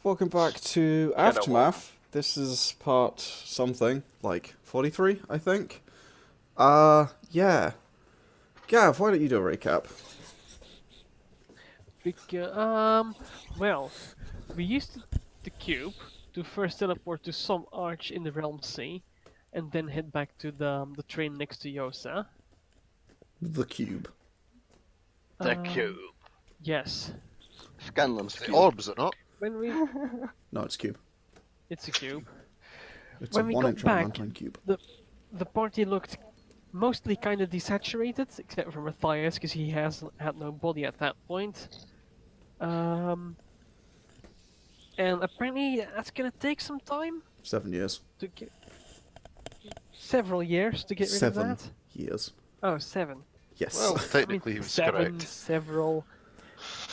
Welcome back to Aftermath. This is part something, like 43, I think. Yeah. Gav, why don't you do a recap? Well, we used the cube to first teleport to some arch in the Realm Sea, and then head back to the train next to Yosa. The cube. The cube. Yes. Scanlan's The cube. orb, is it not? When we, No, it's cube. it's a cube. It's When a we 1 got inch back, adamantine cube. The party looked mostly kind of desaturated, except for Mathias, because he had no body at that point. And apparently that's gonna take some time 7 years. to get several years to get rid of 7 that. years. Oh, 7. Yes. Well, technically he was seven, correct. several.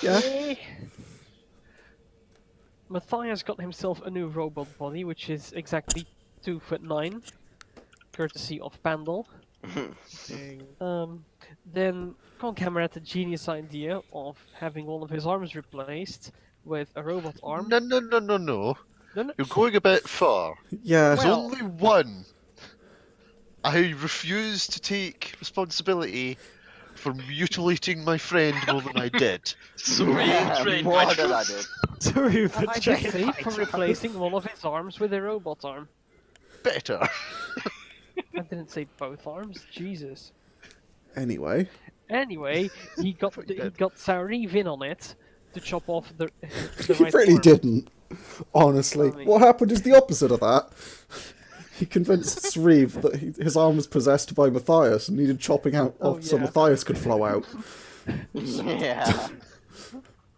Yeah. Eh. Mathias got himself a new robot body, which is exactly 2'9", courtesy of Pandal. Then Coghammer had the genius idea of having one of his arms replaced with a robot arm. No. No, no. You're going a bit far. Yeah. There's Well- only one. I refuse to take responsibility for mutilating my friend more than I did. Sorry, more than I did. Sorry, I did say for replacing one of his arms with a robot arm. Better. I didn't say both arms. Jesus. Anyway. Anyway, he got thought you he did. got Sauriv in on it to chop off the He right really arm. didn't. Honestly. I mean- What happened is the opposite of that. He convinced Sauriv that his arm was possessed by Mathias and needed chopping out Oh, off so yeah. Mathias could flow out. Yeah.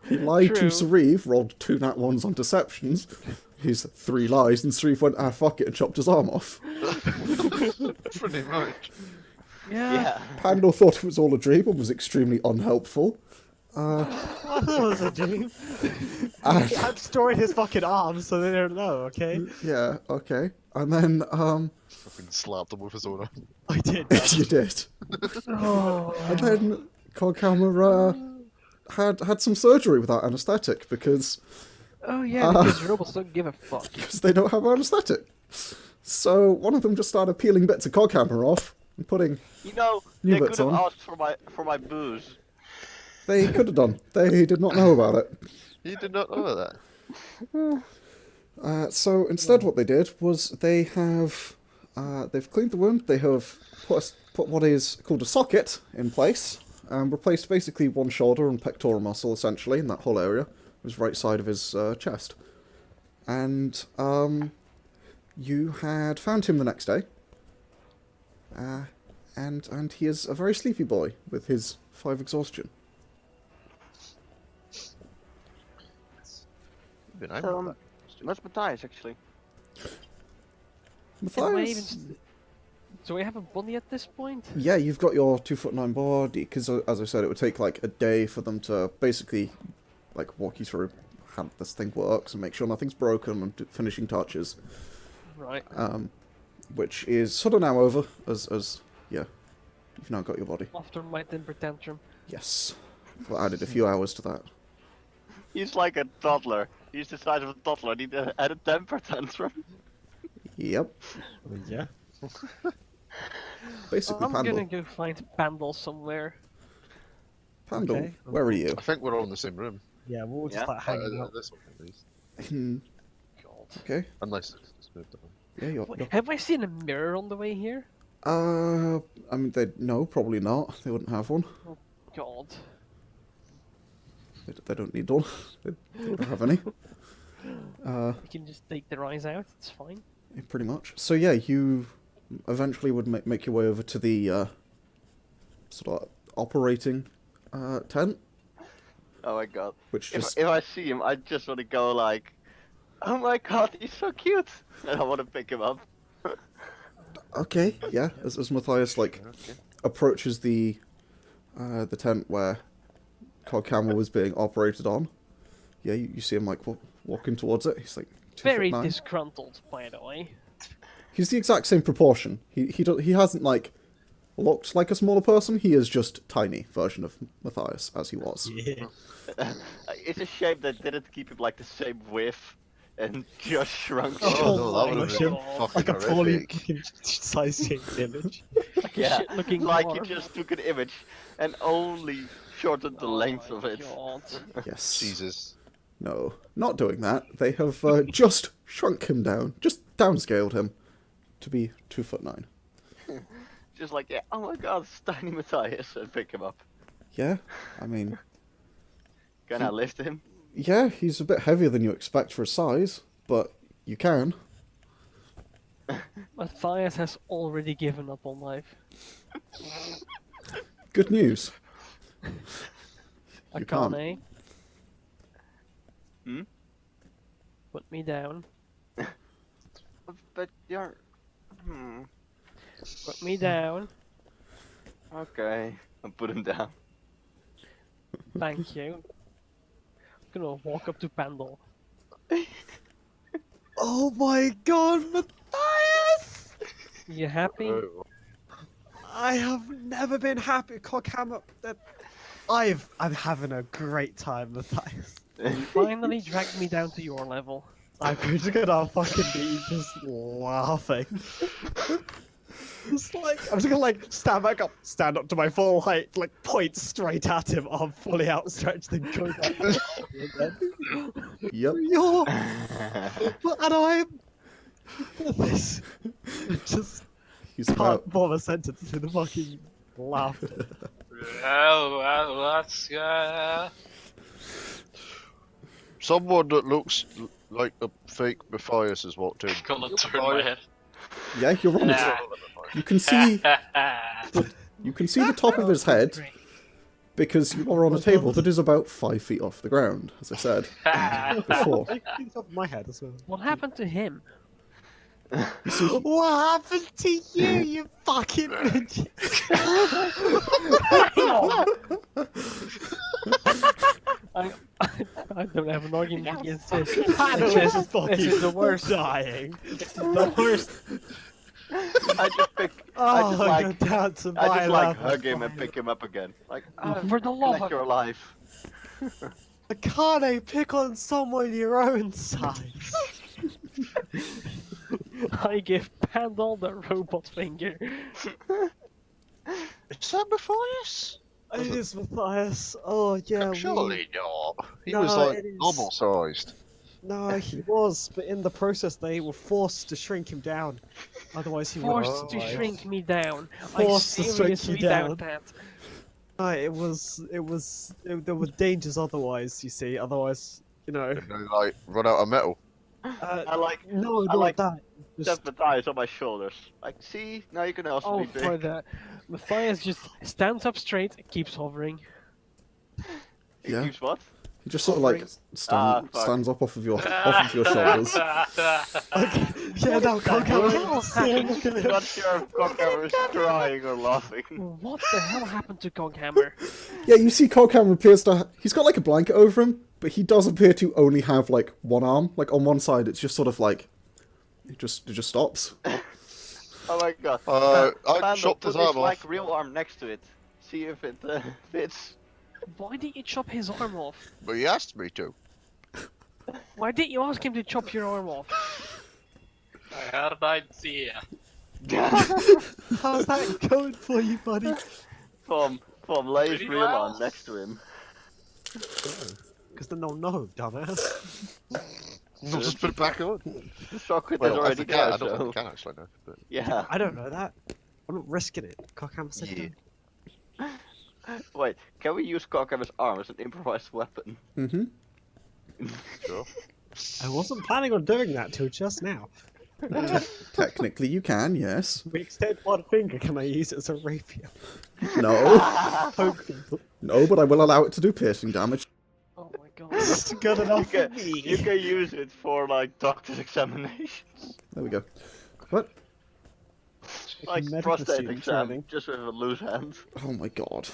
He lied to True. Sauriv, rolled 2 nat 1s on deceptions. He's 3 lies, and Sauriv went, fuck it, and chopped his arm off. Pretty much. Yeah. Pandal thought it was all a dream and was extremely unhelpful. That was a dream. And, He had destroyed his fucking arms, so they don't know, okay? yeah, okay. And then, Fucking slapped him with his own arm. I did. you did. Oh, And then Coghammer had some surgery without anaesthetic because oh yeah, because robots don't give a fuck. they don't have anaesthetic. So one of them just started peeling bits of Coghammer off and putting. You know, New they could bits have on. asked for my booze. They could have done. They did not know about it. You did not know that. So instead, what they did was they have they've cleaned the wound. They have put what is called a socket in place and replaced basically one shoulder and pectoral muscle essentially in that whole area. It was right side of his chest, and you had found him the next day, and he is a very sleepy boy with his 5 exhaustion. Even I'm So, not where's Mathias actually? Do I even Mathias. do I have a body at this point? Yeah, you've got your 2'9" body, because as I said, it would take like a day for them to basically like walk you through how this thing works and make sure nothing's broken and do finishing touches, Right. which is sort of now over, as yeah, you've now got your body. After my temper tantrum. Yes, we added a few hours to that. He's like a toddler. He's the size of a toddler. He had a temper tantrum. Yep, Yeah. basically I'm gonna Pandal. go find Pandal somewhere. Pandal, Okay. where are you? I think we're all in the same room. Yeah, we'll just Yeah. start hanging out. This one, at least. God. Okay, Unless it's moved on. yeah, Wait, have I seen a mirror on the way here? I mean, no, probably not. They wouldn't have one. God. They don't need one. They don't have any. We can just take their eyes out. It's fine. Yeah, pretty much. So yeah, you eventually would make your way over to the sort of operating tent, Oh my god. which If, just if I see him, I just want to go like, oh my god, he's so cute, and I want to pick him up. okay, yeah. As Mathias like Okay. approaches the tent where Coghammer was being operated on, yeah, you see him like walking towards it. He's like 2'9". Disgruntled, by the way. He's the exact same proportion. He hasn't like looked like a smaller person. He is just tiny version of Mathias as he was. Yeah. It's a shame they didn't keep him like the same width and just shrunk Oh, it. Oh no, that my would have been God. fucking Like a poorly horrific. fucking size-shaped image. Like a Yeah, shit-looking like dwarf. you just took an image and only shortened the Oh length my of it. God. Yes. Jesus. No, not doing that. They have just shrunk him down, just downscaled him to be 2'9". Just like, yeah, oh my god, it's tiny Mathias, and pick him up. Yeah, I mean, Can I lift him? yeah, he's a bit heavier than you expect for his size, but you can. Mathias has already given up on life. Good news. You can't. Akane. Hmm? Put me down. But you're... Put me down. Okay, I'll put him down. Thank you. I'm gonna walk up to Pandal. Oh my god, Mathias! You happy? Oh. I have never been happy, Coghammer. I'm having a great time, Mathias. You finally dragged me down to your level. I'm just gonna fucking be just laughing. Just like, I'm just gonna like stand back up, stand up to my full height, like point straight at him, arm fully outstretched, then go back. Yep. You're, and I'm this just He's can't about. form a sentence through the fucking laughter. Let's go. Someone that looks like a fake Mathias has walked in. Gonna turn my head. Yeah, you're on it. Nah. You can see. You can see the top of his head because you are on a table that is about 5 feet off the ground, as I said before. I think it's off my head as well. What happened to him? What happened to you, you fucking midget? I don't have an argument against this. Panel This is is fucking the worst. dying. This is the worst. I just pick... Oh, I just like... go down to I my just like level. hug him and pick him up again. Like, For the love connect of... your life. Akane, pick on someone your own size. I give Pandal the robot finger. Is that Mathias? It is Mathias. Oh yeah. Surely not. He No, was like it is. normal sized. No, he was, but in the process they were forced to shrink him down. Otherwise he would. Forced to shrink me down. Forced to I shrink you seriously down. doubt that. There were dangers otherwise. You see, otherwise, you know. And they like run out of metal. I like... No, I not like that. Just Mathias on my shoulders. Like, see? Now you can also Oh, be big. for that. Mathias just stands up straight and keeps hovering. He Yeah. keeps what? He just sort of like fuck. stands up off of your shoulders. Okay. Yeah, no, Coghammer. Not sure if Coghammer is crying or laughing. What the hell happened to Coghammer? Yeah, you see Coghammer appears to... He's got like a blanket over him, but he does appear to only have like one arm. Like on one side, it's just sort of like... It just stops. Oh my god. I Pandal, chopped his put arm like off. real arm next to it. See if it fits. Why did you chop his arm off? But he asked me to. Why didn't you ask him to chop your arm off? I had an idea. How's that going for you, buddy? From lays Pretty real well. arm next to him. Because then they'll know, dumbass. We'll just put it back on. The socket is Well, I already forget. there, I don't so... think I can actually know. But... Yeah. I don't know that. I'm not risking it. Cockhammer said Yeah. no. Wait, can we use Coghammer's arm as an improvised weapon? Mm-hmm. Sure. I wasn't planning on doing that till just now. Technically, you can, yes. We extend one finger, can I use it as a rapier? No. Poke people. No, but I will allow it to do piercing damage. Oh my god. It's good enough for me. You can use it for like doctor's examinations. There we go. What? Like medical prostate student exam, training. just with a loose hand. Oh my god.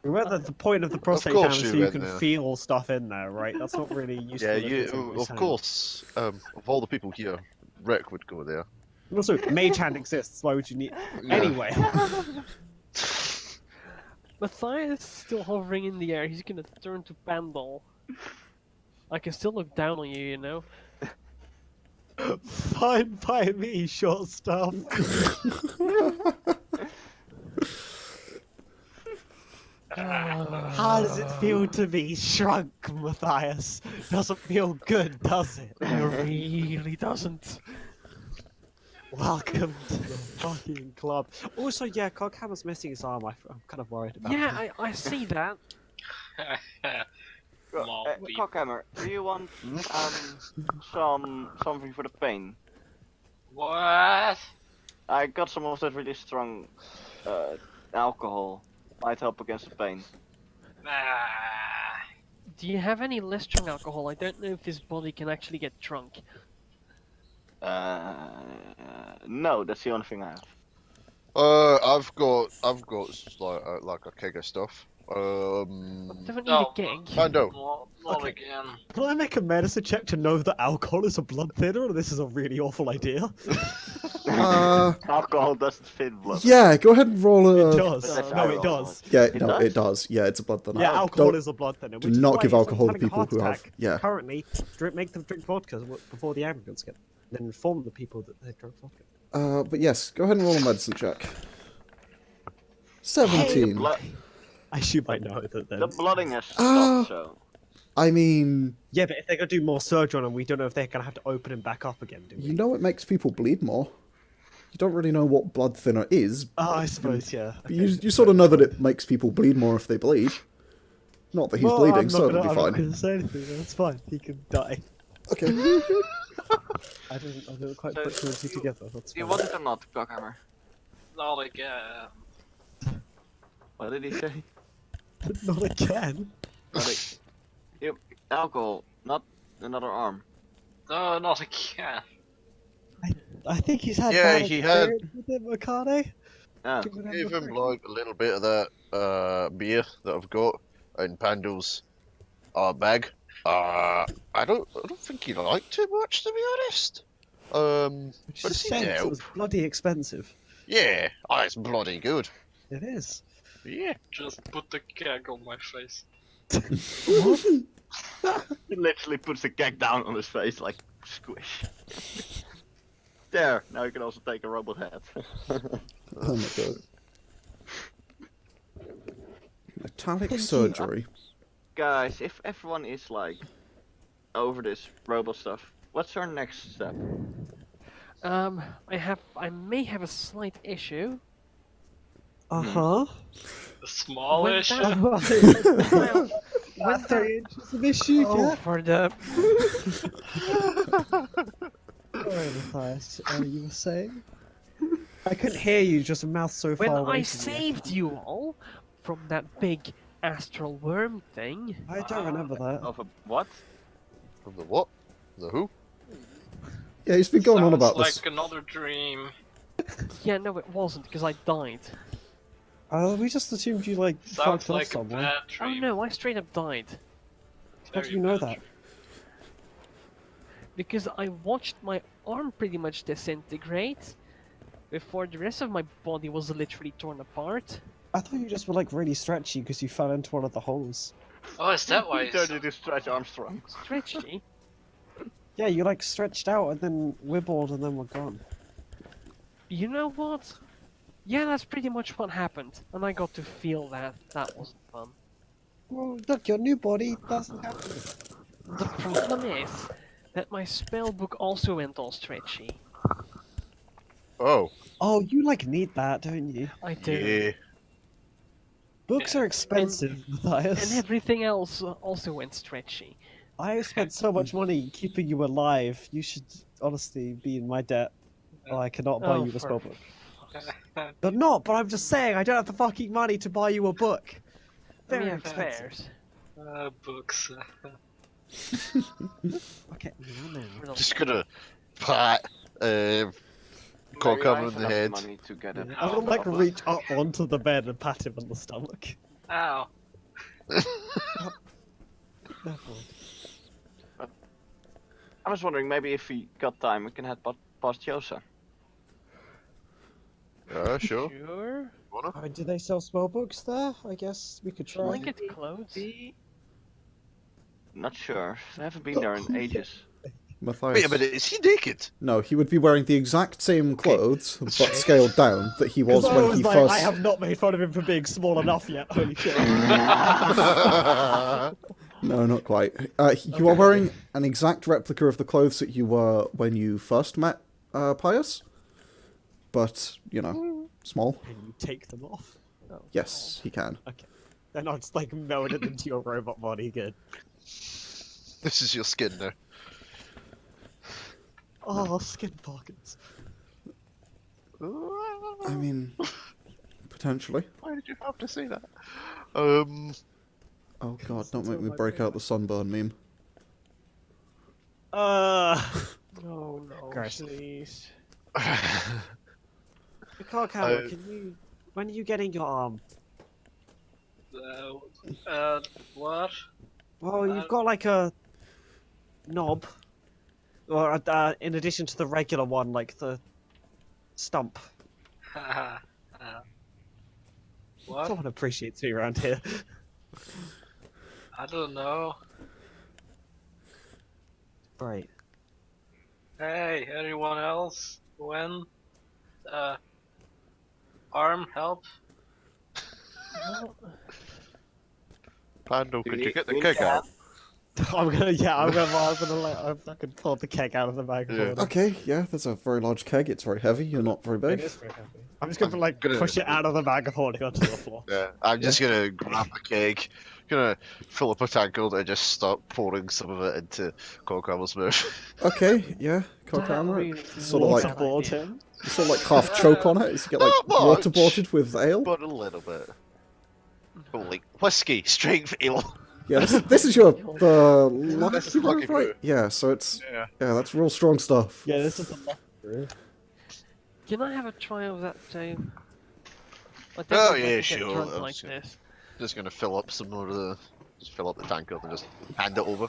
Remember that the point of the prostate course exam is you so you went can there. feel stuff in there, right? That's not really useful. Yeah, if it's on his of hand. course. Of all the people here, Rick would go there. Also, mage hand exists. Why would you need? Yeah. Anyway, Mathias is still hovering in the air. He's gonna turn to Pandal. I can still look down on you, you know. Fine by me, short stuff. How does it feel to be shrunk, Mathias? Doesn't feel good, does it? It really doesn't. Welcome to the fucking club. Also, yeah, Coghammer's missing his arm. I'm kind of worried about Yeah, him. I see that. Maltby. Cockhammer, do you want something for the pain? What? I got some of that really strong alcohol. Might help against the pain. Ah. Do you have any less strong alcohol? I don't know if this body can actually get drunk. No, that's the only thing I have. I've got like a keg of stuff. Don't need No. a gig. Pandal. Not Okay. again. Can I make a medicine check to know that alcohol is a blood thinner, or this is a really awful idea? Alcohol doesn't fit blood. Yeah, go ahead and roll It a. does. That's No, it alcohol. does. Yeah, It no, does? it does. Yeah, it's a blood thinner. Yeah, alcohol Don't- is a blood thinner. do which is not why give if alcohol to someone's having a people heart who have- attack, yeah. Currently, make them drink vodka before the ambulance get. Then inform the people that they drunk vodka. But yes, go ahead and roll a medicine check. 17. Blood, I assume I know that then. the blooding has Ah. stopped, so. I mean, Yeah, but if they're gonna do more surgery on him, we don't know if they're gonna have to open him back up again, do we? you know it makes people bleed more. You don't really know what blood thinner is. Oh, I suppose, yeah. But you sort of know that it makes people bleed more if they bleed. Not that he's bleeding, I'm so not it'll be I'm not fine. gonna say anything. That's fine. He can die. Okay. I didn't quite So put two and two together. That's Do you fine. want it or not, Cockhammer? Not again. What did he say? Not again. Alcohol, not another arm. No, not again. I think he's had. Yeah, bad he had- experience with him, Akane. Ah. Give him Give a him break. like a little bit of that beer that I've got in Pandal's bag. I don't think he liked it much, to be honest. Which but is it seemed shame, to 'cause it help. was bloody expensive. Yeah, it's bloody good. It is. Yeah. Just put the gag on my face. He literally puts the gag down on his face like squish. There, now you can also take a robot head. Oh my god. Metallic surgery. Guys, if everyone is like over this robot stuff, what's our next step? I may have a slight issue. Uh-huh. A small When issue. that- Well, When that's 3 inches of issue, Oh, yeah? for the Sorry, Mathias. You were saying? I couldn't hear you, just a mouth so when far away I from you. saved you all from that big astral worm thing. I don't remember that. Of a what? From the what? The who? Yeah, he's been going on Sounds about like this. another dream. Yeah, no, it wasn't because I died. We just assumed you, like, Sounds fucked like off a somewhere. bad Oh dream. no, I straight up died. How do Very you know bad that? dream. Because I watched my arm pretty much disintegrate before the rest of my body was literally torn apart. I thought you just were, like, really stretchy because you fell into one of the holes. Oh, is that why? You don't need to stretch Armstrong. Stretchy. Yeah, you, like, stretched out and then wibbled and then were gone. You know what? Yeah, that's pretty much what happened, and I got to feel that. That wasn't fun. Well, look, your new body doesn't have to. The problem is that my spell book also went all stretchy. Oh, Oh, you, like, need that, don't you? I do. yeah. Books Yeah. are expensive, And Mathias. everything else also went stretchy. I spent so much money keeping you alive. You should honestly be in my debt. Oh, I cannot buy Oh, you a for spell book. But not, but I'm just saying, I don't have the fucking money to buy you a book. Very Yeah, expensive. fair. Books. Okay, no. Just gonna pat Coghammer in the head. Money to get it. I would like reach up onto the bed and pat him on the stomach. Ow. I was wondering, maybe if we got time, we can head past Yosa. Yeah, sure. Sure. Wanna? I mean, do they sell spell books there? I guess we could Shall try. I get close? Not sure. I haven't been there in ages. Matthias. Wait a minute, is he naked? No, he would be wearing the exact same clothes, but scaled down, that he was Because I when was he like, first... I have not made fun of him for being small enough yet. Holy shit. No, not quite. You are wearing an exact replica of the clothes that you were when you first met Pius. But, you know, small. Can you take them off? Yes, he can. Okay. They're not just like melded into your robot body. Good. This is your skin now. Oh, skin pockets. I mean, potentially. Why did you have to say that? Oh god, don't make me break out the sunburn meme. Oh no, Gross. please. Coghammer, can you... When are you getting your arm? What? Well, you've got like a... knob. Or in addition to the regular one, like the... stump. What? Someone appreciates me around here. I don't know. Right. Hey, anyone else? When? Arm help? Pandal, could you get the keg out? I'm gonna fucking pull the keg out of the bag. Yeah. Okay, yeah, there's a very large keg, it's very heavy, you're not very It big. is very heavy. I'm just gonna like gonna- push it out of the bag and holding onto the floor. Yeah, I'm just gonna grab a keg, gonna fill up a tankard and just start pouring some of it into Coghammer's mouth. Okay, yeah, Coghammer, really sort of like, Waterboard him. you sort of like half choke on it, you get like Not much. waterboarded with ale. But a little bit. But like whiskey, strength ale. Yeah, this is your, lucky This is lucky brew, right? brew. Yeah, so it's, Yeah. yeah, that's real strong stuff. Yeah, this is the lucky brew. Can I have a try of that too? I think Oh, I yeah, can get sure, drunk that's like sure. this. Just gonna fill up some more of the. Just fill up the tankard and just hand it over.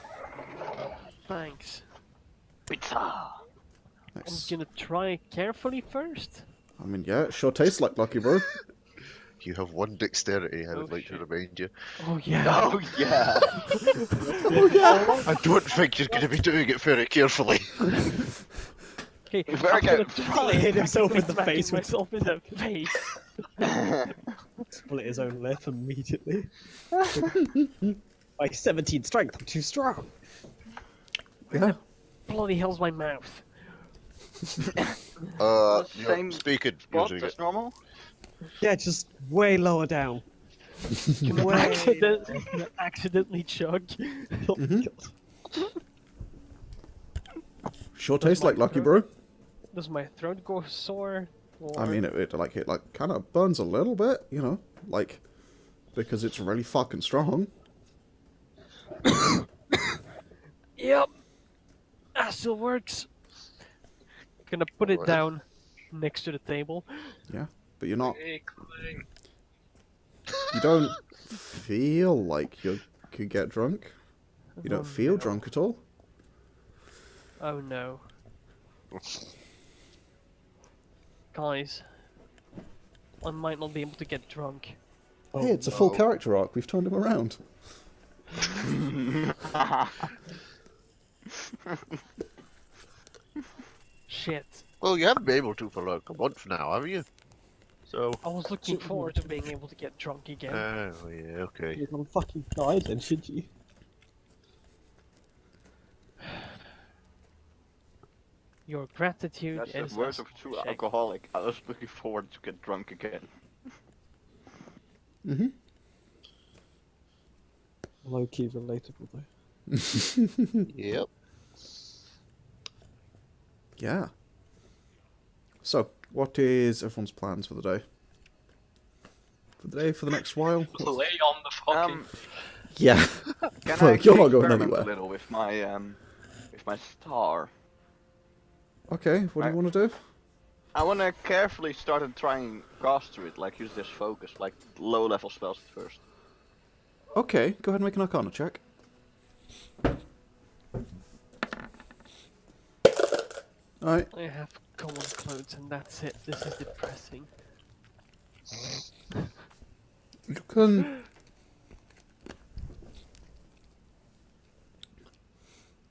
Thanks. Pizza. I'm Nice. gonna try carefully first. I mean, yeah, it sure tastes like Lucky Brew. You have one dexterity, I would Oh, like to shit. remind you. Oh yeah. Oh yeah. I don't think you're gonna be doing it very carefully. Okay, Very I'm gonna good. try Hit himself in the smacking face with- myself in the face. Split his own lip immediately. Like 17 strength, I'm too strong. Yeah. Bloody hell's my mouth. You're Same speaking, Spot using as it. normal. Yeah, just way lower down. Can I accidentally chug? Oh my Mhm. God. Sure tastes like Lucky Brew. Does my throat go sore? Or... I mean, it kind of burns a little bit, you know, like, because it's really fucking strong. Yep. That still works. Gonna put it Alright. down next to the table. Yeah, but you're not, Inkling. you don't feel like you could get drunk. You don't Oh, feel no. drunk at all. Oh no. Guys, I might not be able to get drunk. Oh, Hey, it's a full no. character arc. We've turned him around. Shit. Well, you haven't been able to for like a month now, have you? So. I was looking forward to being able to get drunk again. Oh yeah, okay. You're gonna fucking die then, should you? Your gratitude That's is the words a of a true shake. alcoholic. I was looking forward to get drunk again. Mm-hmm. Low key relatable though. Yep. Yeah. So, what is everyone's plans for the day? For the day, for the next while? Lay on the fucking. Yeah. Can Well, I you're not actually going experiment anywhere. a little with my star? Okay, what do you want to do? I want to carefully start and try and cast through it, like use this focus, like low level spells at first. Okay, go ahead and make an Arcana check. Alright, I have common clothes and that's it. This is depressing. you can...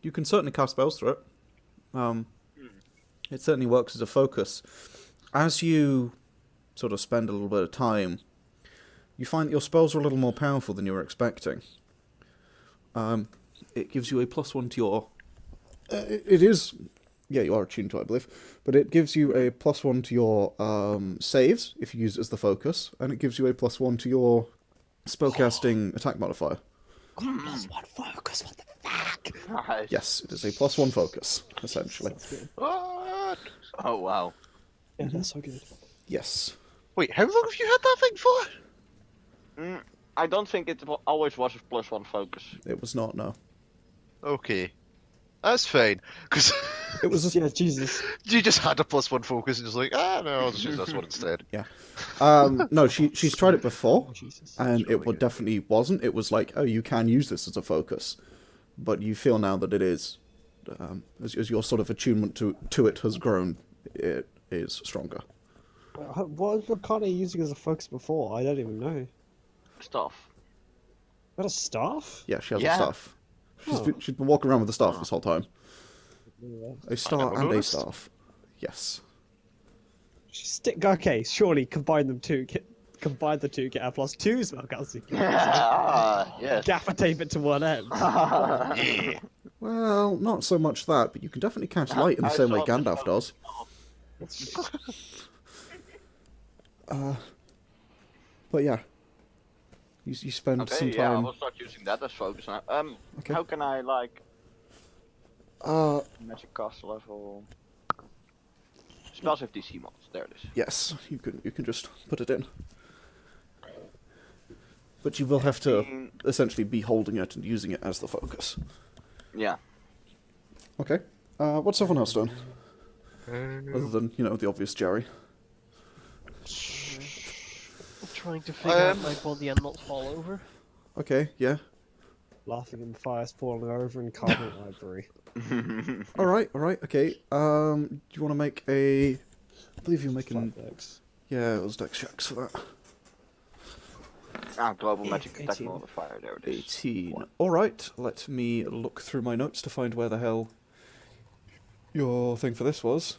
You can certainly cast spells through it. It certainly works as a focus. As you sort of spend a little bit of time, you find that your spells are a little more powerful than you were expecting. It gives you a +1 to your... it is... Yeah, you are attuned to it, I believe. But it gives you a +1 to your saves, if you use it as the focus, and it gives you a +1 to your spellcasting attack modifier. +1 focus, what the fuck? Nice. Yes, it is a +1 focus, essentially. What? Oh wow. Yeah, that's so good. Yes. Wait, how long have you had that thing for? I don't think it always was a +1 focus. It was not, no. Okay. That's fine. Because It was a... Yeah, Jesus. you just had a +1 focus and just like, no, I'll just use this one instead. Yeah. No, she's tried it before, Oh, Jesus. and it definitely wasn't. It was like, oh, you can use this as a focus. But you feel now that it is, as your sort of attunement to it has grown, it is stronger. What was Akane using as a focus before? I don't even know. Stuff. Got a staff? Yeah, she has Yeah. a staff. She's been walking around with the staff this whole time. A star never and a noticed. staff. Yes. Okay, surely combine them two. Combine the two, get a +2 spellcasting. Yes. Gaffer tape it to one end. Yeah. Well, not so much that, but you can definitely cast light in the I same way saw this Gandalf one. does. But yeah. You spend some Okay, yeah, I time... will start using that as focus now. Okay. How can I magic cast level? Spells have DC mods. There it is. Yes, you can just put it in. But you will have to essentially be holding it and using it as the focus. Yeah. Okay. What's everyone else done? Other than, the obvious Jerry. Trying to figure out my body and not fall over. Okay, yeah. Laughing in Mathias falling over in Carbon Library. Alright, okay. Do you want to make a... I believe you're making... Yeah, it was dex checks for that. Global magic attack 18. modifier. There it is. 18. Alright, let me look through my notes to find where the hell your thing for this was.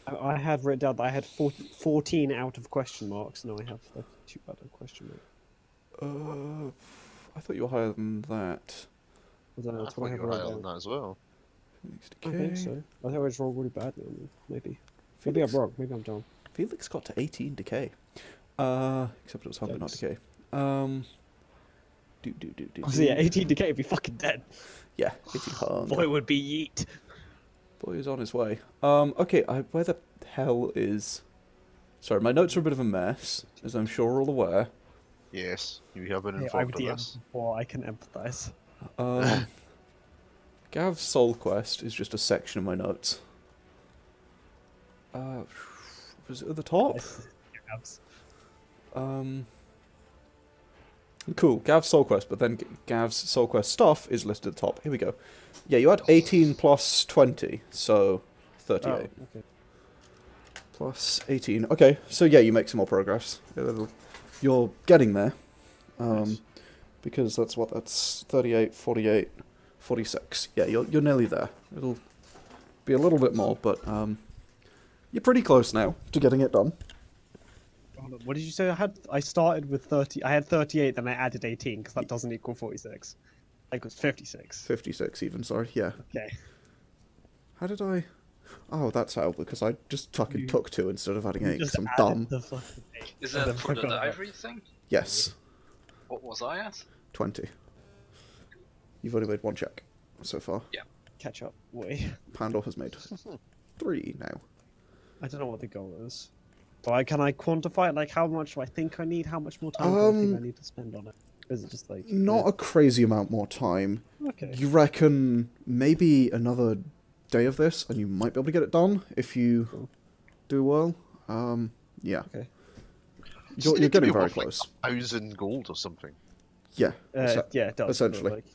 I had written down that I had 14 out of question marks, now I have 32 out of question marks. I thought you were higher than that. I don't know, I that's what I thought have you were written higher than down. that as well. I think so. I think I just rolled really badly on them, maybe. Maybe I'm wrong, maybe I'm dumb. Felix got to 18 decay. Except it was hunger, not Yikes. decay. So yeah, 18 decay would be fucking dead. Yeah, 18 hunger. Boy would be yeet. Boy is on his way. Okay, where the hell is... Sorry, my notes are a bit of a mess, as I'm sure we're all aware. Yes, you have been Yeah, I'm informed of DM this. before I can empathize. Gav's Soul Quest is just a section of my notes. Was it at the top? Cool, Gav's Soul Quest, but then Gav's Soul Quest stuff is listed at the top. Here we go. Yeah, you had 18 plus 20, so 38. Oh, okay. Plus 18. Okay, so yeah, you make some more progress. You're getting there. Because that's 38, 48, 46. Yeah, you're nearly there. It'll be a little bit more, but you're pretty close now to getting it done. What did you say? I started with 30. I had 38, then I added 18 because that doesn't equal 46. Like it was 56. 56 even, sorry. Yeah. Okay. How did I... Oh, that's how, because I just fucking took 2 instead of adding 8, Just because I'm added dumb. the fucking 8. Is And that then for the forgot about it. ivory thing? Yes, What was I at? 20. You've only made 1 check so far. Catch up. Wait. Pandal has made 3 now. I don't know what the goal is. But can I quantify it? Like how much do I think I need? How much more time do I think I need to spend on it? Is it just like... Not a crazy amount more time. Okay. You reckon maybe another day of this, and you might be able to get it done if you do well. Yeah. Okay. You're getting very close. 1,000 gold or something. Yeah. Yeah, it does. essentially. Like,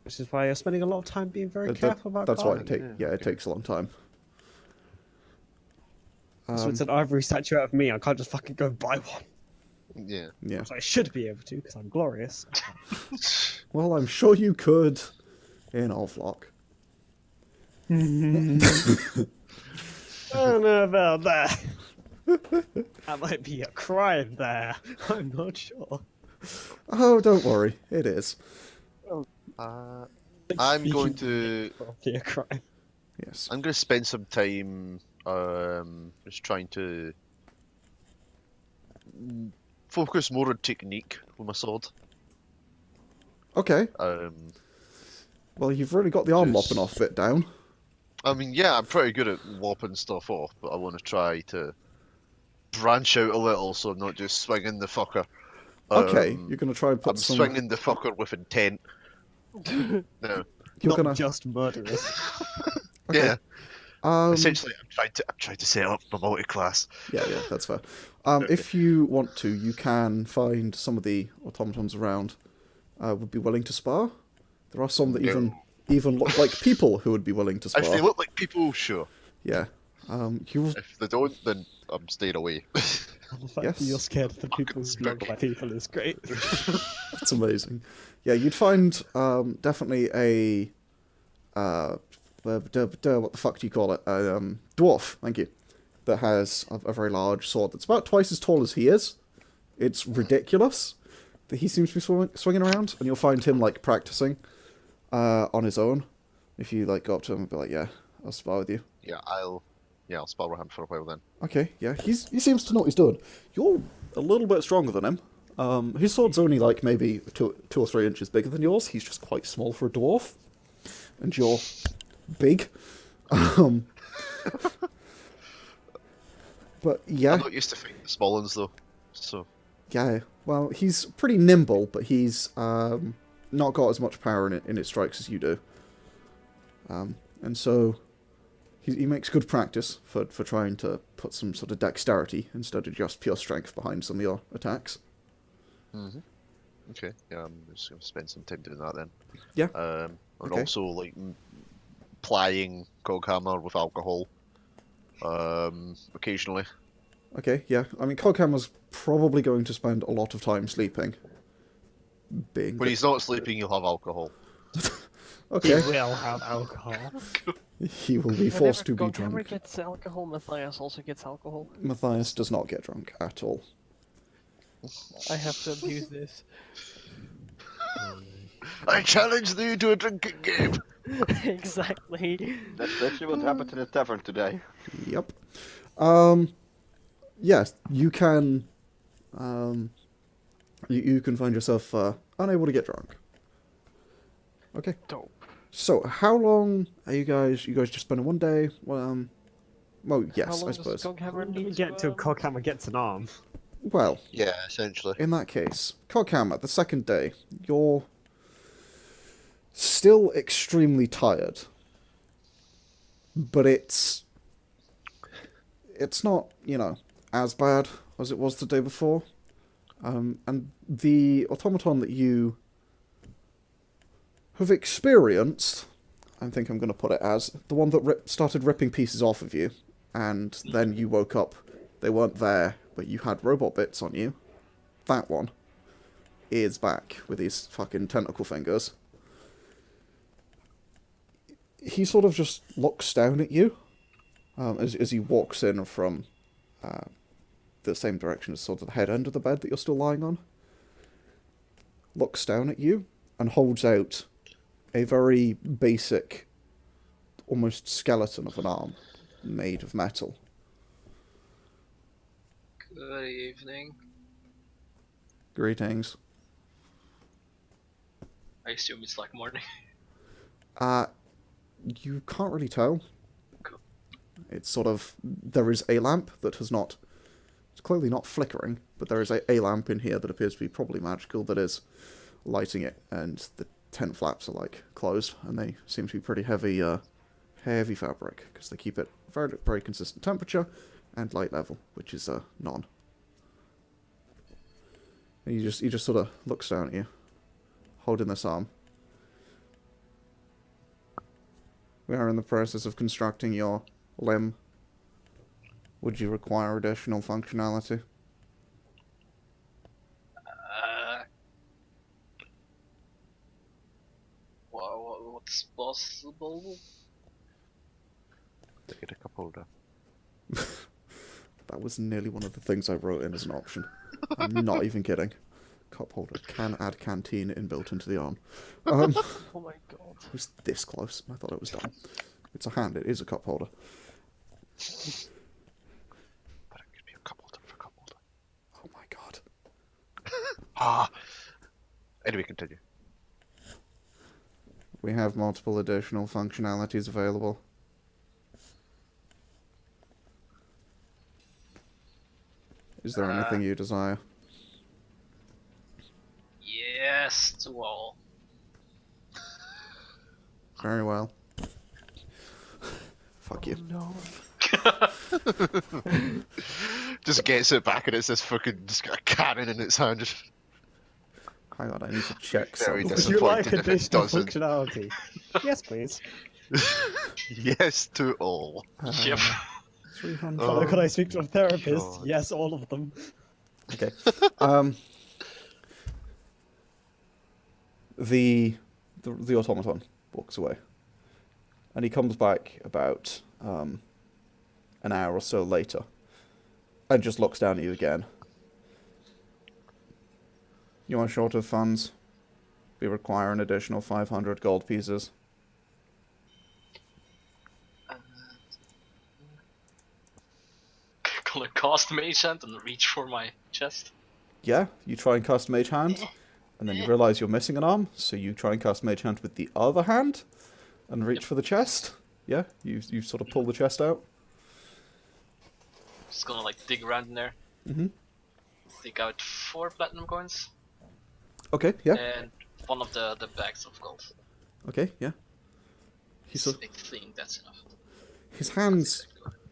which is why you're spending a lot of time being very That- careful about That's why it carving. it takes a long time. So it's an ivory statue out of me. I can't just fucking go buy one. Yeah. Yeah. So I should be able to because I'm glorious. Well, I'm sure you could in Allflock. I don't know about that. That might be a crime there. I'm not sure. Oh, don't worry, it is. I'm going to. Probably a crime. Yes. I'm going to spend some time just trying to focus more on technique with my sword. Okay. Um, Well, you've really got the arm Just- lopping off bit down. I mean, yeah, I'm pretty good at lopping stuff off, but I want to try to branch out a little so I'm not just swinging the fucker. Okay, you're gonna try and put I'm some. swinging the fucker with intent. No, You're Not gonna. just murderous. Okay. yeah. Um. Essentially, I'm trying to set up my multi-class. Yeah, that's fair. If you want to, you can find some of the automatons around. Would be willing to spar. There are some that No. even look like people who would be willing to If they spar. look like people, sure. Yeah. You. If they don't, then I'm staying away. The fact Yes. that you're scared of the people who Fucking look like people is great. That's amazing. Yeah, you'd find definitely a what the fuck do you call it? Dwarf. Thank you. That has a very large sword that's about twice as tall as he is. It's ridiculous that he seems to be swinging around, and you'll find him like practicing on his own. If you like go up to him and be like, "Yeah, I'll spar with you." Yeah, I'll spar with him for a while then. Okay, yeah, he seems to know what he's doing. You're a little bit stronger than him. His sword's only like maybe 2 or 3 inches bigger than yours. He's just quite small for a dwarf, and you're big. But yeah, I'm not used to fighting the small ones though, so yeah. Well, he's pretty nimble, but he's not got as much power in his strikes as you do. And so he makes good practice for trying to put some sort of dexterity instead of just pure strength behind some of your attacks. okay. Yeah, I'm just gonna spend some time doing that then. Yeah. And Okay. also like plying Coghammer with alcohol. Occasionally. Okay, yeah. I mean, Coghammer's probably going to spend a lot of time sleeping. Being When he's not sleeping, you'll have alcohol. okay, He will have alcohol. he will be forced to be Whenever drunk. gets alcohol, Mathias also gets alcohol. Mathias does not get drunk at all. I have to abuse this. I challenge thee to a drinking game. Exactly. That's literally what happened to the tavern today. Yep. Yes, you can. You can find yourself unable to get drunk. Okay. Dope. So, how long are you guys? You guys just spending one day? Well, yes, How long I does suppose. Coghammer You need get to to, Coghammer gets an arm. Well, Yeah, essentially. in that case, Coghammer, the second day, you're still extremely tired, but it's not, as bad as it was the day before. And the automaton that you have experienced, I think I'm going to put it as, the one that started ripping pieces off of you, and then you woke up, they weren't there, but you had robot bits on you. That one is back with his fucking tentacle fingers. He sort of just looks down at you as he walks in from the same direction as sort of the head end of the bed that you're still lying on. Looks down at you and holds out a very basic, almost skeleton of an arm made of metal. Good evening. Greetings. I assume it's like morning. You can't really tell. Cool. It's sort of... There is a lamp that has not... It's clearly not flickering, but there is a lamp in here that appears to be probably magical that is lighting it, and the tent flaps are, like, closed, and they seem to be pretty heavy, heavy fabric, because they keep it very, very consistent temperature and light level, which is, none. And he just sort of looks down at you, holding this arm. We are in the process of constructing your limb. Would you require additional functionality? What's possible? holder. That was nearly one of the things I wrote in as an option. I'm not even kidding. Cup holder. Can add canteen inbuilt into the arm. Oh my god. It was this close. I thought it was done. It's a hand. It is a cup holder. But it could be a cup holder for a cup holder. Oh my god. Ah. Anyway, continue. We have multiple additional functionalities available. Is there anything you desire? Yes to all. Very well. Fuck you. No. Just gets it back and it's this fucking just got a cannon in its hand. Just Hang on, I need to check Very something. Would you like disappointed if it additional doesn't. functionality? Yes, please. yes to all. Yep. 300. Oh. Could I speak to a therapist? God. Yes, all of them. Okay. The automaton walks away, and he comes back about an hour or so later, and just looks down at you again. You are short of funds. We require an additional 500 gold pieces. Gonna cast Mage Hand and reach for my chest. Yeah, you try and cast Mage Hand, and then you realise you're missing an arm, so you try and cast Mage Hand with the other hand, and reach for the chest. Yeah, you sort of pull the chest out. Just gonna like dig around in there. Mhm. Dig out 4 platinum coins Okay, yeah. and one of the bags of gold. Okay, yeah. He I sort think that's enough. his hands.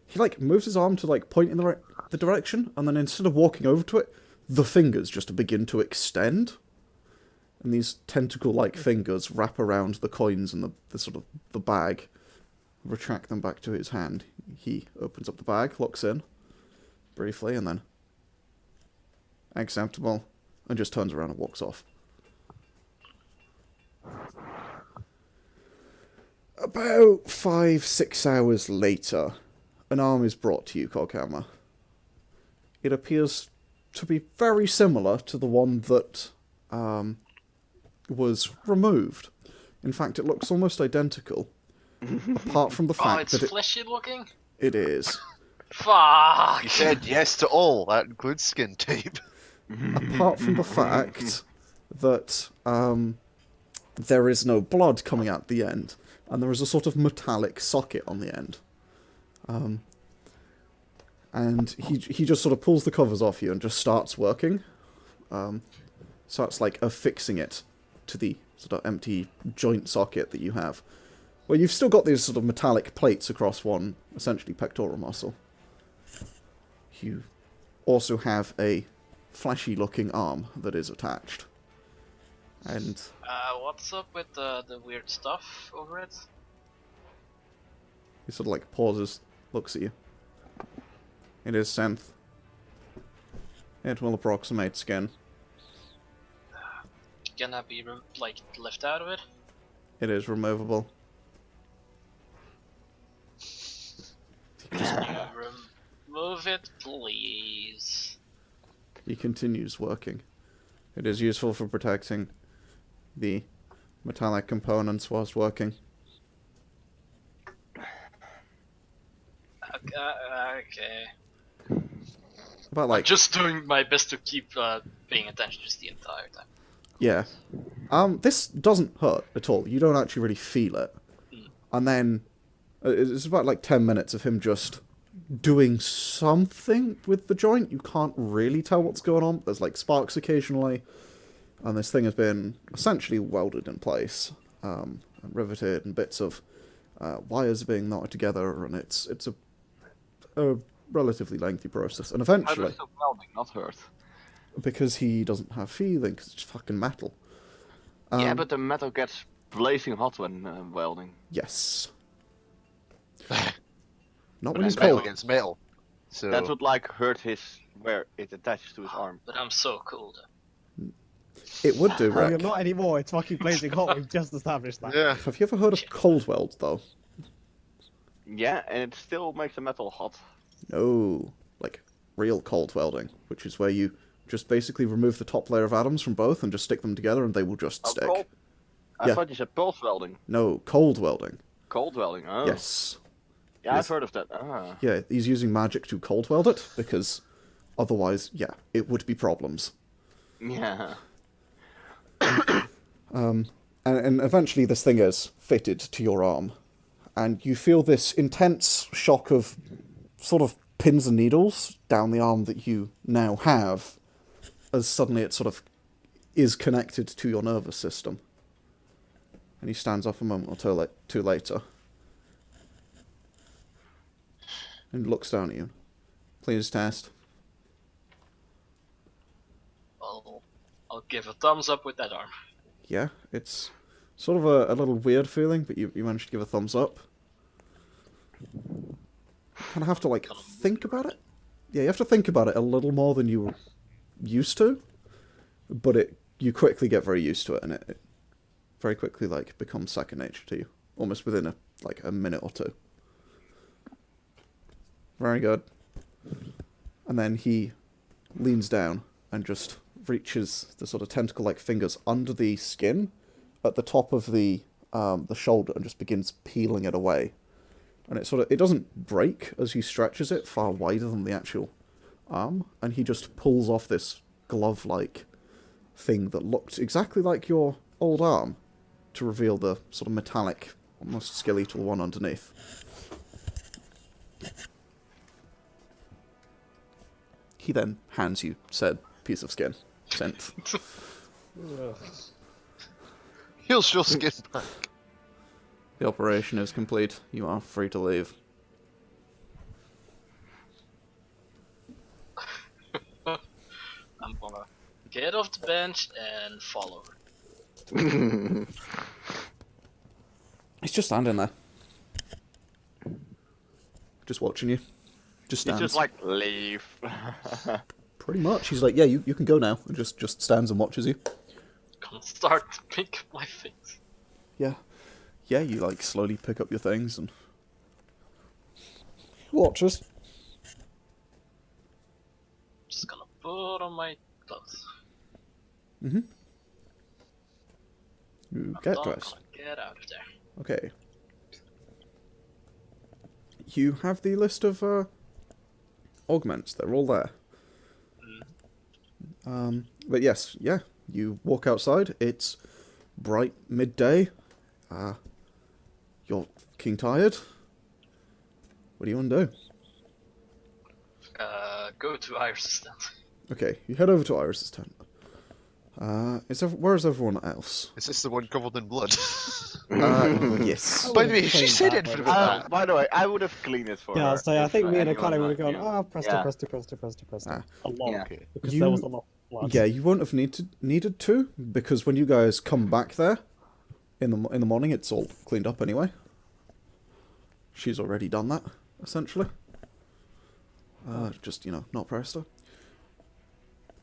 He like moves his arm to like point in the direction, and then instead of walking over to it, the fingers just begin to extend, and these tentacle-like fingers wrap around the coins and the sort of the bag, retract them back to his hand. He opens up the bag, looks in briefly, and then acceptable, and just turns around and walks off. About 5-6 hours later, an arm is brought to you, Coghammer. It appears to be very similar to the one that was removed. In fact, it looks almost identical, apart from the Oh, fact it's that fleshy looking? it is. Fuck! You said yes to all. That includes skin tape. Apart from the fact that there is no blood coming out the end, and there is a sort of metallic socket on the end. And he just sort of pulls the covers off you and just starts working. Starts like affixing it to the sort of empty joint socket that you have. Well, you've still got these sort of metallic plates across one, essentially pectoral muscle. You also have a fleshy-looking arm that is attached. And What's up with the weird stuff over it? he sort of like pauses, looks at you. It is synth. It will approximate skin. Can that be like left out of it? It is removable. Remove it, please. He continues working. It is useful for protecting the metallic components whilst working. Okay. About I'm like just doing my best to keep paying attention just the entire time. yeah. This doesn't hurt at all. You don't actually really feel it. And then it's about like 10 minutes of him just doing something with the joint. You can't really tell what's going on. There's like sparks occasionally, and this thing has been essentially welded in place, and riveted, and bits of wires are being knotted together, and it's a relatively lengthy process. And How eventually, does the welding not hurt? because he doesn't have feeling, because it's fucking metal. Yeah, but the metal gets blazing hot when welding. Yes. Not But when it's he's metal cold. against metal. So That would like hurt his where it attaches to his arm. But I'm so cool though. It would do, Well, you're Rick. not anymore. It's fucking blazing hot. We've just established that. yeah. Have you ever heard of cold weld, though? Yeah, and it still makes the metal hot. No, like real cold welding, which is where you just basically remove the top layer of atoms from both and just stick them together, and they will just Oh, stick. cold? I Yeah. thought you said pulse welding. No, cold welding. Cold welding, oh. Yes. Yeah, Yes. I've heard of that. Ah. Yeah, he's using magic to cold weld it because otherwise, yeah, it would be problems. Yeah. And eventually this thing is fitted to your arm, and you feel this intense shock of sort of pins and needles down the arm that you now have, as suddenly it sort of is connected to your nervous system. And he stands up a moment or two later and looks down at you. Please test. I'll give a thumbs up with that arm. Yeah, it's sort of a little weird feeling, but you managed to give a thumbs up. Kind of have to, like, think about it. Yeah, you have to think about it a little more than you were used to, but you quickly get very used to it, and it very quickly, like, becomes second nature to you, almost within a minute or two. Very good. And then he leans down and just reaches the sort of tentacle-like fingers under the skin at the top of the shoulder and just begins peeling it away. And it doesn't break as he stretches it far wider than the actual arm, and he just pulls off this glove-like thing that looked exactly like your old arm to reveal the sort of metallic, almost skeletal one underneath. He then hands you said piece of skin. Synth. Here's your skin back. The operation is complete. You are free to leave. I'm gonna get off the bench and follow. He's just standing there. Just watching you. Just He's stands. just like, leave. Pretty much. He's like, yeah, you can go now. And just stands and watches you. Gonna start to pick up my things. Yeah. Yeah, you like slowly pick up your things and watches. Just gonna put on my clothes. Mm-hmm. You get I'm dressed. gonna get out of there. Okay. You have the list of augments. They're all there. But yes, yeah. You walk outside. It's bright midday. You're fucking tired. What do you want to do? Go to Iris' tent. Okay, you head over to Iris's tent. Where's everyone else? Is this the one covered in blood? Yes. By the way, she cleaned said that it for one. the By the way, I would have cleaned it for Yeah, her. I'll say, I if, think me and anyone Akane would have like gone, you. oh, presto, Yeah. presto, presto, presto, presto. Ah. A lot. Yeah. Okay. Because You- there was a lot of blood. Yeah, you won't have needed to, because when you guys come back there in the morning, it's all cleaned up anyway. She's already done that, essentially. Just not presto.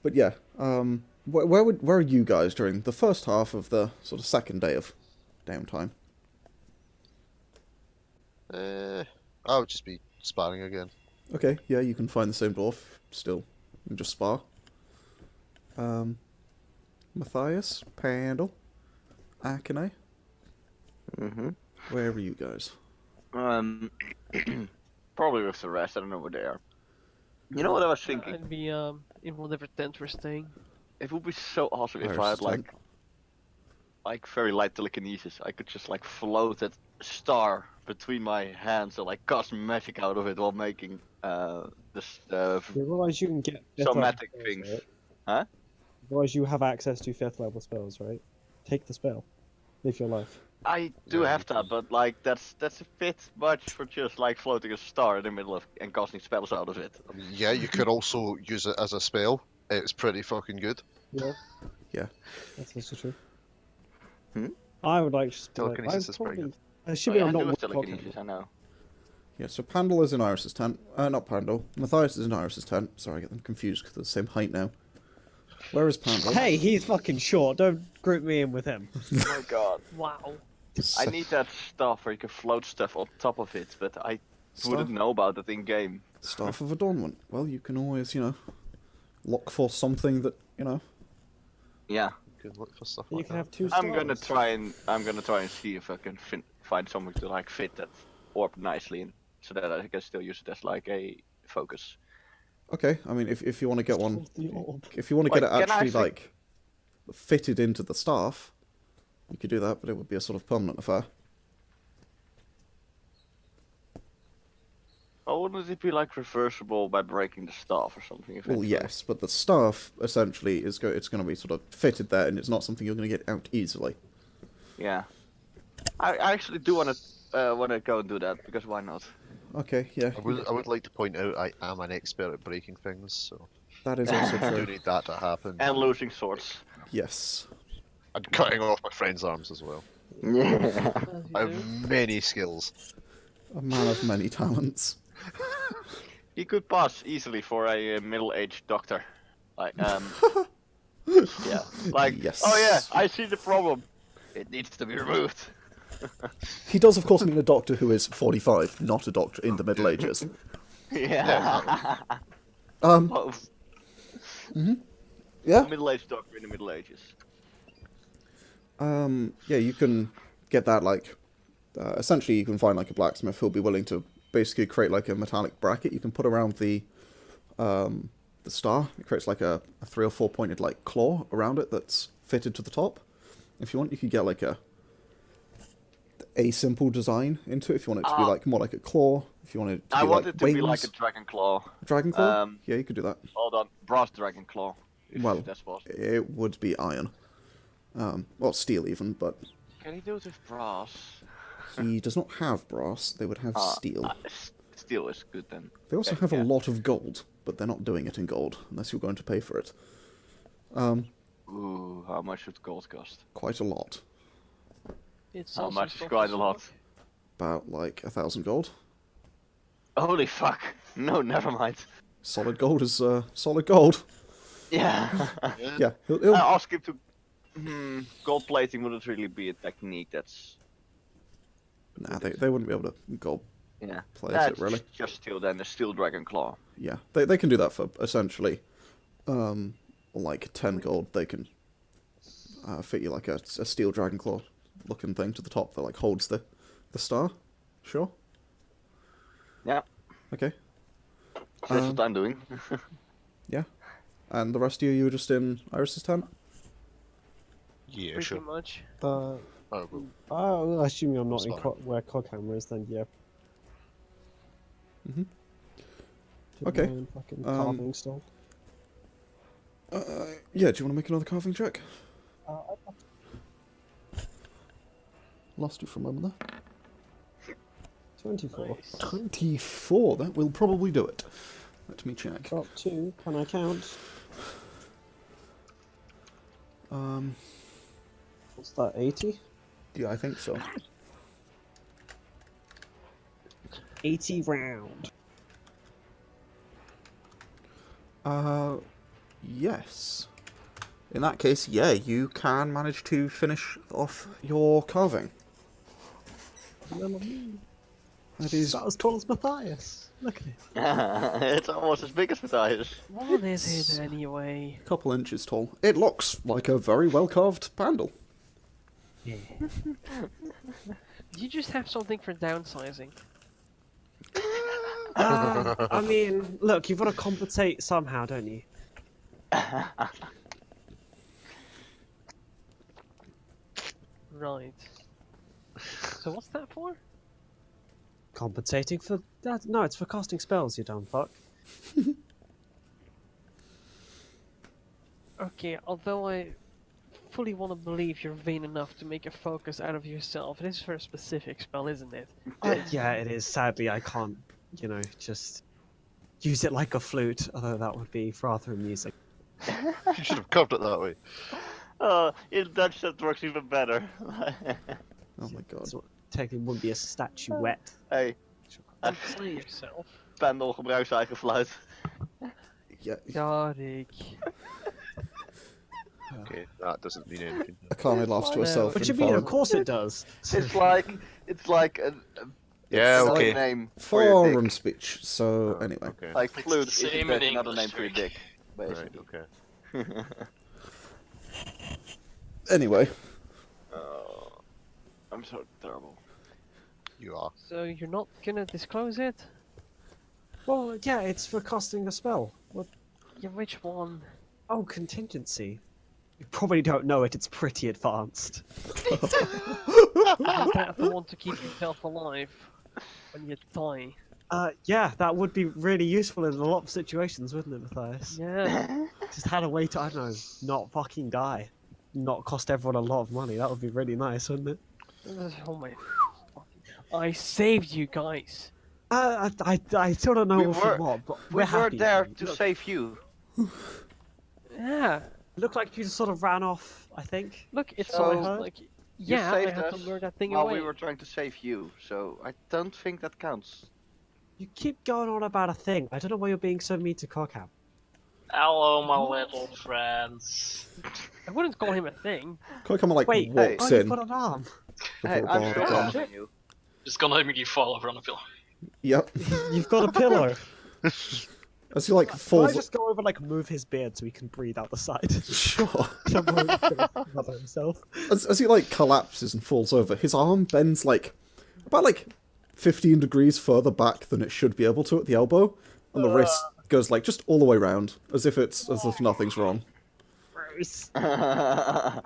But yeah, where are you guys during the first half of the sort of second day of downtime? I would just be sparring again. Okay, yeah, you can find the same dwarf still and just spar. Mathias, Pandal, Akane. Mm-hmm. Where are you guys? Probably with the rest. I don't know where they are. You know what I was thinking? I'd be in whatever tent we're staying. It would be so awesome if Iris I had tent. like very light telekinesis. I could just like float that star between my hands and like cast magic out of it while making this You realise you can get fifth somatic level things. spells, Huh? right? You realise you have access to 5th level spells, right? Take the spell. Live your life. I do have that, but like that's a bit much for just like floating a star in the middle of and casting spells out of it. I mean, yeah, you could also use it as a spell. It's pretty fucking good. Yeah. Yeah. That's also true. Hmm? I would like to Telekinesis is pretty good. I should Oh, be yeah, on I not do have with telekinesis. Coghammer. I know. Yeah, so Pandal is in Iris's tent. Not Pandal. Matthias is in Iris's tent. Sorry, I get them confused because they're the same height now. Where is Pandal? Hey, he's fucking short. Don't group me in with him. Oh my god. Wow. I need that stuff where you can float stuff on top of it, but I wouldn't know about it in game. Staff of Adornment. Well, you can always, look for something that, Yeah, Good luck for stuff You like can that. have 2 stars. I'm gonna try and see if I can find something to like fit that orb nicely in, so that I can still use it as like a focus. Okay, I mean, if you want to get one, The orb. if you want to get Like, it can I actually, actually- fitted into the staff, you could do that, but it would be a sort of permanent affair. Oh, wouldn't it be like reversible by breaking the staff or something? Well, eventually? yes, but the staff, essentially, it's going to be sort of fitted there, and it's not something you're going to get out easily. Yeah. I actually do want to go and do that, because why not? Okay, yeah, I would like to point out I am an expert at breaking things, so that is also I do true. need that to happen. And losing swords. Yes. And cutting off my friend's arms as well. Yeah. I have many skills. A man of many talents. He could pass easily for a middle-aged doctor. Like, yeah. Like, Yes. oh yeah, I see the problem. It needs to be removed. He does, of course, mean a doctor who is 45, not a doctor in the Middle Ages. Yeah. Um, yeah. Middle-aged doctor in the Middle Ages. Yeah, you can get that, essentially you can find, a blacksmith who'll be willing to basically create, a metallic bracket you can put around the star. It creates, a 3 or 4 pointed, claw around it that's fitted to the top. If you want, you could get, a simple design into it, if you want it to be, more like a claw. If you want it to I be, want it to wings. be like a dragon claw. Dragon claw? um, Yeah, you could do that. Hold on, brass dragon claw. If Well, that's possible. it would be iron. Well, steel even, but Can he do it with brass? he does not have brass. They would have steel. Steel is good then. They also Okay, have yeah. a lot of gold, but they're not doing it in gold, unless you're going to pay for it. Ooh, how much would gold cost? Quite a lot. It's How also much is soft quite as a lot? fuck. About, 1,000 gold. Holy fuck! No, never mind. Solid gold is, solid gold. Yeah. Yeah, he'll I ask him to. Gold plating wouldn't really be a technique. That's nah, they wouldn't be able to gold yeah. plate That's it, really. just steel then. The steel dragon claw. Yeah, they can do that for, essentially, 10 gold. They can fit you, a steel dragon claw looking thing to the top that, holds the star. Sure? Yeah. Okay. That's what I'm doing. Yeah. And the rest of you were just in Iris's tent? Yeah, Pretty sure. much. Oh, well, Oh, assuming I'm not That's in fine. where Coghammer is, then yeah. Mhm. Get Okay, my own fucking um, carving stone. Yeah, do you want to make another carving check? Lost you for a moment there. 24. Nice. 24, that will probably do it. Let me check. Drop 2. Can I count? What's that, 80? Yeah, I think so. 80 round. Yes. In that case, yeah, you can manage to finish off your carving. That is... Not as tall as Mathias. Look at it. It's almost as big as Mathias. What is it anyway? a couple inches tall. It looks like a very well-carved Pandal. Yeah. You just have something for downsizing. I mean, look, you've got to compensate somehow, don't you? Right. So what's that for? Compensating for that? No, it's for casting spells, you dumb fuck. Okay, although I fully want to believe you're vain enough to make a focus out of yourself, it is for a specific spell, isn't it? Yeah, it is. Sadly, I can't, just use it like a flute, although that would be rather amusing. You should have carved it that way. In Dutch that works even better. Oh my god. So technically wouldn't be a statuette. Hey, Don't play yourself. Pandal gebruikt zijn eigen fluit. Yeah, Got it. Okay, that doesn't mean anything. Akane laughs to herself. What do you in mean? Of foreign- course it does. It's like a Yeah, another okay. name for your Foreign dick. speech. So Oh, anyway, Okay. Like It's flute the is same just in another name English, for your Rick. dick, Right, basically. okay. anyway, I'm so terrible. You are. So you're not gonna disclose it? Well, yeah, it's for casting a spell. What? Yeah, which one? Oh, contingency. You probably don't know it. It's pretty advanced. Is that the one to keep yourself alive when you die? Yeah, that would be really useful in a lot of situations, wouldn't it, Mathias? Yeah. Just had a way to, I don't know, not fucking die. Not cost everyone a lot of money. That would be really nice, wouldn't it? Oh my. I saved you guys. I still don't know We what were- for what, but We we're were happy. there for you. to Look, save you. Yeah. looked like you just sort of ran off, I think. Look, it's So, almost like. Yeah, I saved had to us lure that thing while away. we were trying to save you, so I don't think that counts. You keep going on about a thing. I don't know why you're being so mean to Coghammer. Hello, my little friends. I wouldn't call him a thing. Coghammer like Wait, walks oh, you've in. got an arm. Hey, before I'm Bard sure comes. I'm you. Just gonna immediately fall over on a pillow. Yep. You've got a pillow. As he like Can I falls. just go over and like move his beard so he can breathe out the side? Sure. Don't worry, he's gonna smother himself. As he like collapses and falls over, his arm bends like about like 15 degrees further back than it should be able to at the elbow, and the wrist goes like just all the way round, as if nothing's wrong. Gross. Oh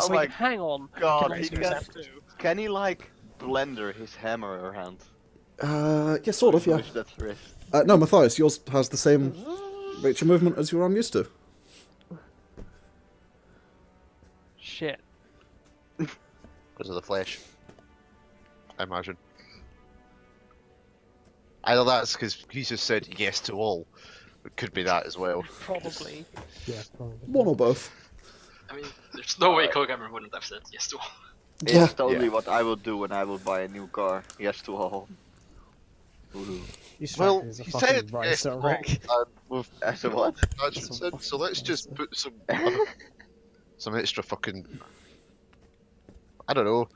Wait, my hang on. god, Can I he use can, that too? can he like blender his hammer around? Yeah, sort of, yeah. Push that wrist. No, Mathias, yours has the same range of movement as your arm used to. Shit. Because of the flesh. I imagine. Either that's because he just said yes to all. It could be that as well. Probably. Yeah, probably. One or both. I mean, there's no way Coghammer wouldn't have said yes to all. It's Yeah. totally Yeah. what I will do when I will buy a new car. Yes to all. Woohoo. You strike Well, me as a he fucking said yes ricer, to all, Rick. and with As a what? Patrick said, so let's just put some extra fucking. I don't know.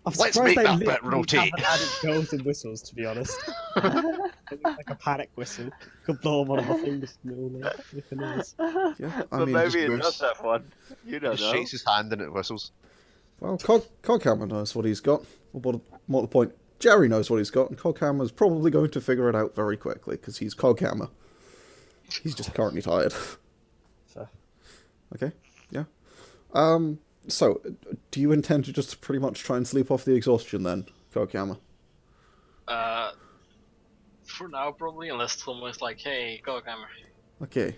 I'm Let's surprised make they that bit literally rotate. haven't added bells and whistles, to be honest. It's like a panic whistle. Could blow them on my fingers and all that. If it is. Yeah, I But mean, maybe it moves. does have one. You don't Just know. shakes his hand and it whistles. well, Coghammer knows what he's got. Or more to the point, Jerry knows what he's got, and Coghammer's probably going to figure it out very quickly, because he's Coghammer. He's just currently tired. Fair. Okay, yeah. So, do you intend to just pretty much try and sleep off the exhaustion then, Coghammer? For now, probably, unless someone's like, hey, Coghammer. Okay,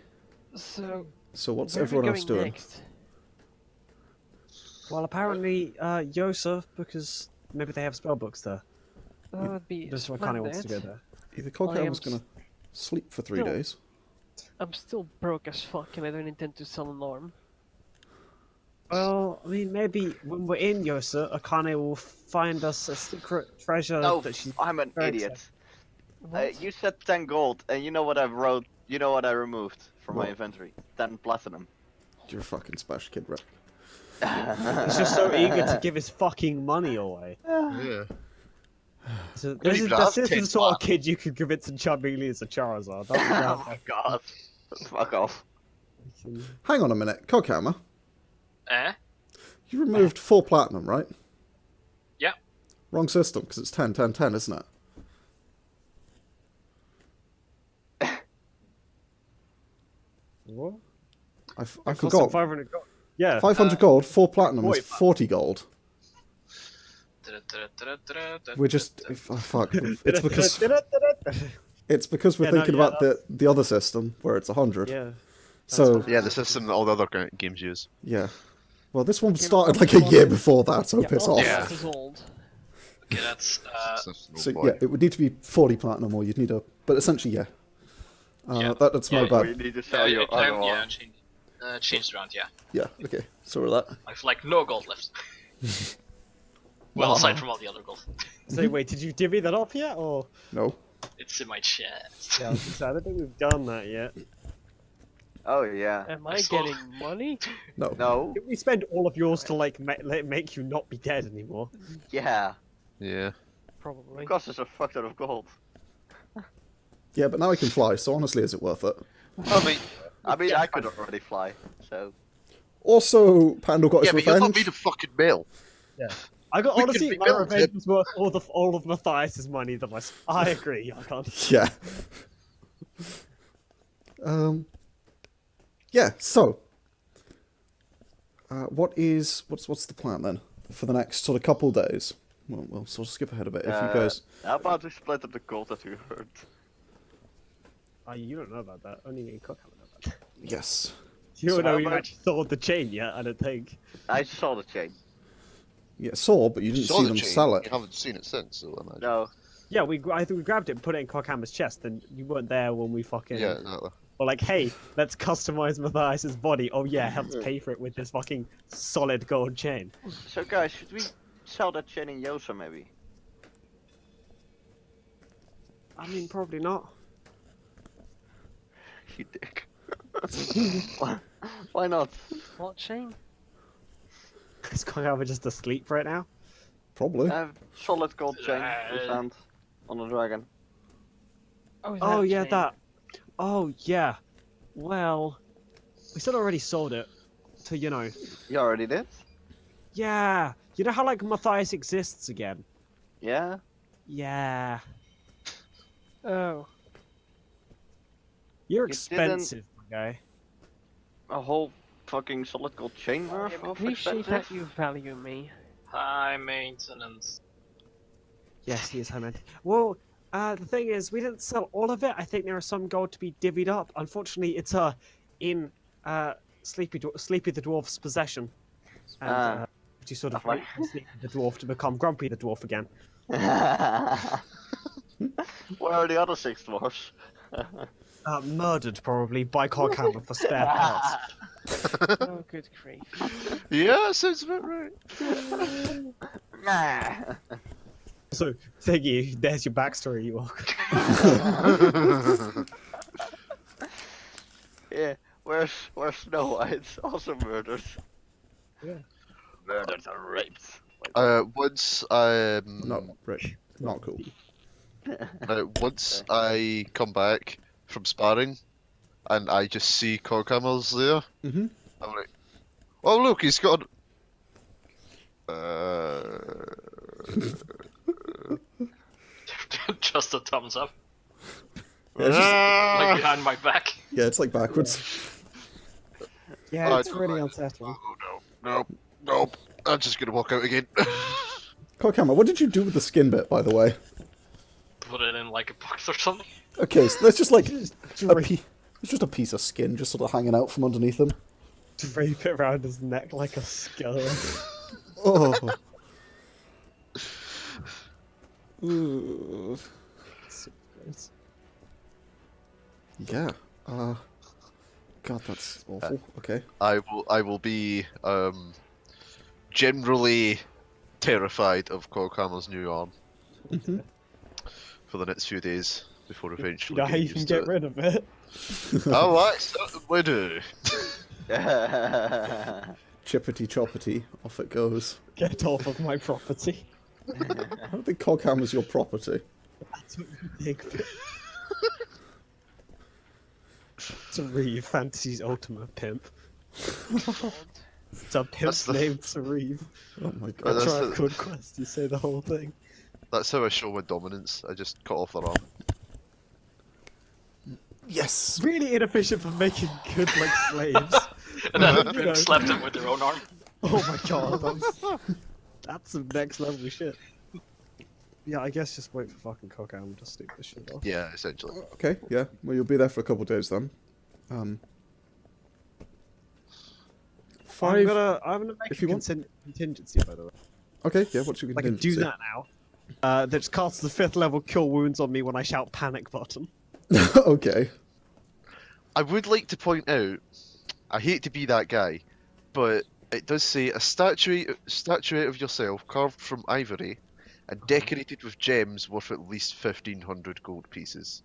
So, so what's where are we everyone else going doing? next? Well, apparently, Yosa, because maybe they have spell books there. That would be This one kind of wants to go splendid. there. Either Coghammer's I am gonna sleep for 3 still- days. I'm still broke as fuck and I don't intend to sell an arm. Well, I mean, maybe when we're in Yosa, Akane will find us a secret treasure No, that she. I'm an very idiot. What? You said 10 gold, and you know what I wrote? You know what I removed from my What? inventory? 10 platinum. You're a fucking special kid, Rick. He's just so eager to give his fucking money away. Yeah. So Couldn't this is even ask the 10 sort of kid you could convince and chummingly as a Charizard. That's Oh my god. Fuck off. Hang on a minute, Coghammer. Eh? You removed 4 platinum, right? Yeah. Wrong system, because it's 10, 10, 10, isn't it? What? I Cost him forgot. 500 gold. Yeah. 500 gold, 4 platinum Boy, is 40 gold. Da-da-da-da-da-da-da. We're just... Oh, fuck. It's because we're Yeah, no, thinking yeah, about the other system, where it's 100. Yeah. So, Yeah, the system that all the other games use. yeah. Well, this one started like a year before that, so piss off. Yeah. This is old. Okay, that's So, yeah, it would need to be 40 platinum, or you'd need a... But essentially, yeah. Yeah. That's my Yeah, bad. You need to sell your other one. changed around, yeah. Yeah, okay. Sorry about that. I have like no gold left. Well, aside from all the other gold. So wait, did you divvy that up yet, or? No. It's in my chest. Yeah, I don't think we've done that yet. Oh yeah. Am I I saw- getting money? No. No. Did we spend all of yours to like make you not be dead anymore? Yeah. Yeah. Probably. It costs us a fuck ton of gold. Yeah, but now I can fly, so honestly, is it worth it? I mean, I could already fly, so. Also, Pandal got yeah, his but you're not revenge. made of fucking metal. I got We could honestly, be my built, revenge Tim. was worth all of Mathias's money that I agree, Yargon. Yeah. Yeah. So, what's the plan then for the next sort of couple days? Well, we'll sort of skip ahead a bit if you guys. How about we split up the gold that we earned? Oh, you don't know about that. Only me and Coghammer know about that. Yes. You don't know how you about- actually sold the chain yet, I don't think. I saw the chain. Yeah, saw, but you didn't Saw see the them chain, sell it. You haven't seen it since, so I imagine. No. Yeah, I think we grabbed it and put it in Coghammer's chest, and you weren't there when we fucking... Yeah, exactly. Or like, hey, let's customize Mathias's body. Oh yeah, have to pay for it with this fucking solid gold chain. So guys, should we sell that chain in Yosa maybe? I mean, probably not. You dick. Why not? What chain? Is Coghammer just asleep right now? Probably. Solid gold chain we found on the dragon. Oh, Oh that yeah, chain. that. Oh yeah. Well, we still already sold it to, you know. You already did? Yeah. You know how like Mathias exists again? Yeah? Yeah. Oh. You're You didn't- expensive, my guy. A whole fucking solid gold chain worth I of appreciate that expensive? you value me. High maintenance. Yes, he is high man. Well, the thing is, we didn't sell all of it. I think there is some gold to be divvied up. Unfortunately, it's in Sleepy the Dwarf's possession. And to sort of wait for Sleepy the Dwarf to become Grumpy the Dwarf again. Where are the other 6 dwarfs? Murdered probably by Coghammer for spare parts. Oh, good grief. Yeah, sounds about right. Nah. So, Ziggy, there's your backstory, you all. Yeah, where's Snow White? Also murdered. Yeah. Murdered and raped. Once No, Rick. Not cool. once I come back from sparring, and I just see Coghammer's there, Mm-hmm. I'm like, oh look, he's got. Just a thumbs up. Yeah, it's, Like behind my back. yeah, it's like backwards. Yeah, Oh, it's really right. unsettling. Oh no, nope. I'm just gonna walk out again. Coghammer, what did you do with the skin bit, by the way? Put it in like a box or something. Okay, so that's just like a Drape, it's just a piece of skin just sort of hanging out from underneath him. drape it around his neck like a skull. Oh. Ooh. Yeah. God, that's awful. Okay. I will be generally terrified of Coghammer's new arm Mm-hmm. for the next few days before You eventually know how getting you can used to get it. rid of it? Oh, I certainly do. Chippity choppity, off it goes. Get off of my property. I don't think Coghammer's your property. That's what you think. Sauriv, Fantasy's ultimate pimp. It's a pimp That's the- named Sauriv. Oh my Oh, god. that's Try a the- good quest, you say the whole thing. That's how I show my dominance. I just cut off their arm. Yes! Really inefficient for making good, like, slaves. And then You know. slapped them with their own arm. Oh my god, that's some next level shit. Yeah, I guess just wait for fucking Coghammer to stick this shit off. Yeah, essentially. Okay, yeah. Well, you'll be there for a couple of days then. I'm 5. gonna make if a you want. contingency, by the way. Okay, yeah, what's your I can do contingency? that now. That casts the 5th level Cure Wounds on me when I shout panic button. Okay. I would like to point out, I hate to be that guy, but it does say a statuette of yourself carved from ivory and decorated with gems worth at least 1,500 gold pieces.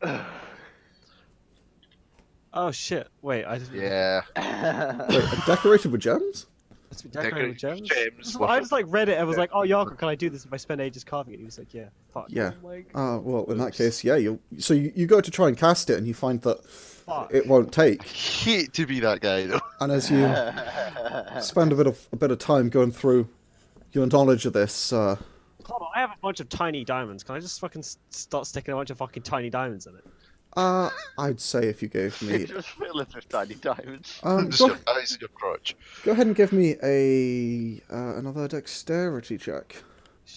Oh shit! Wait, I didn't. Yeah. Wait, decorated with gems? It's been decorated with gems. Gems. I just like read it and was like, "Oh, Yargon, can I do this if I spend ages carving it?" He was like, "Yeah, fuck." Yeah. Oh my god. Well, in that case, yeah. You go to try and cast it, and you find that Fuck. it won't take. Hate to be that guy though. And as you spend a bit of time going through your knowledge of this, Hold on, I have a bunch of tiny diamonds. Can I just fucking start sticking a bunch of fucking tiny diamonds in it? I'd say if you gave me, Just fill it with tiny diamonds. Just go, your eyes and your crotch. go ahead and give me another dexterity check.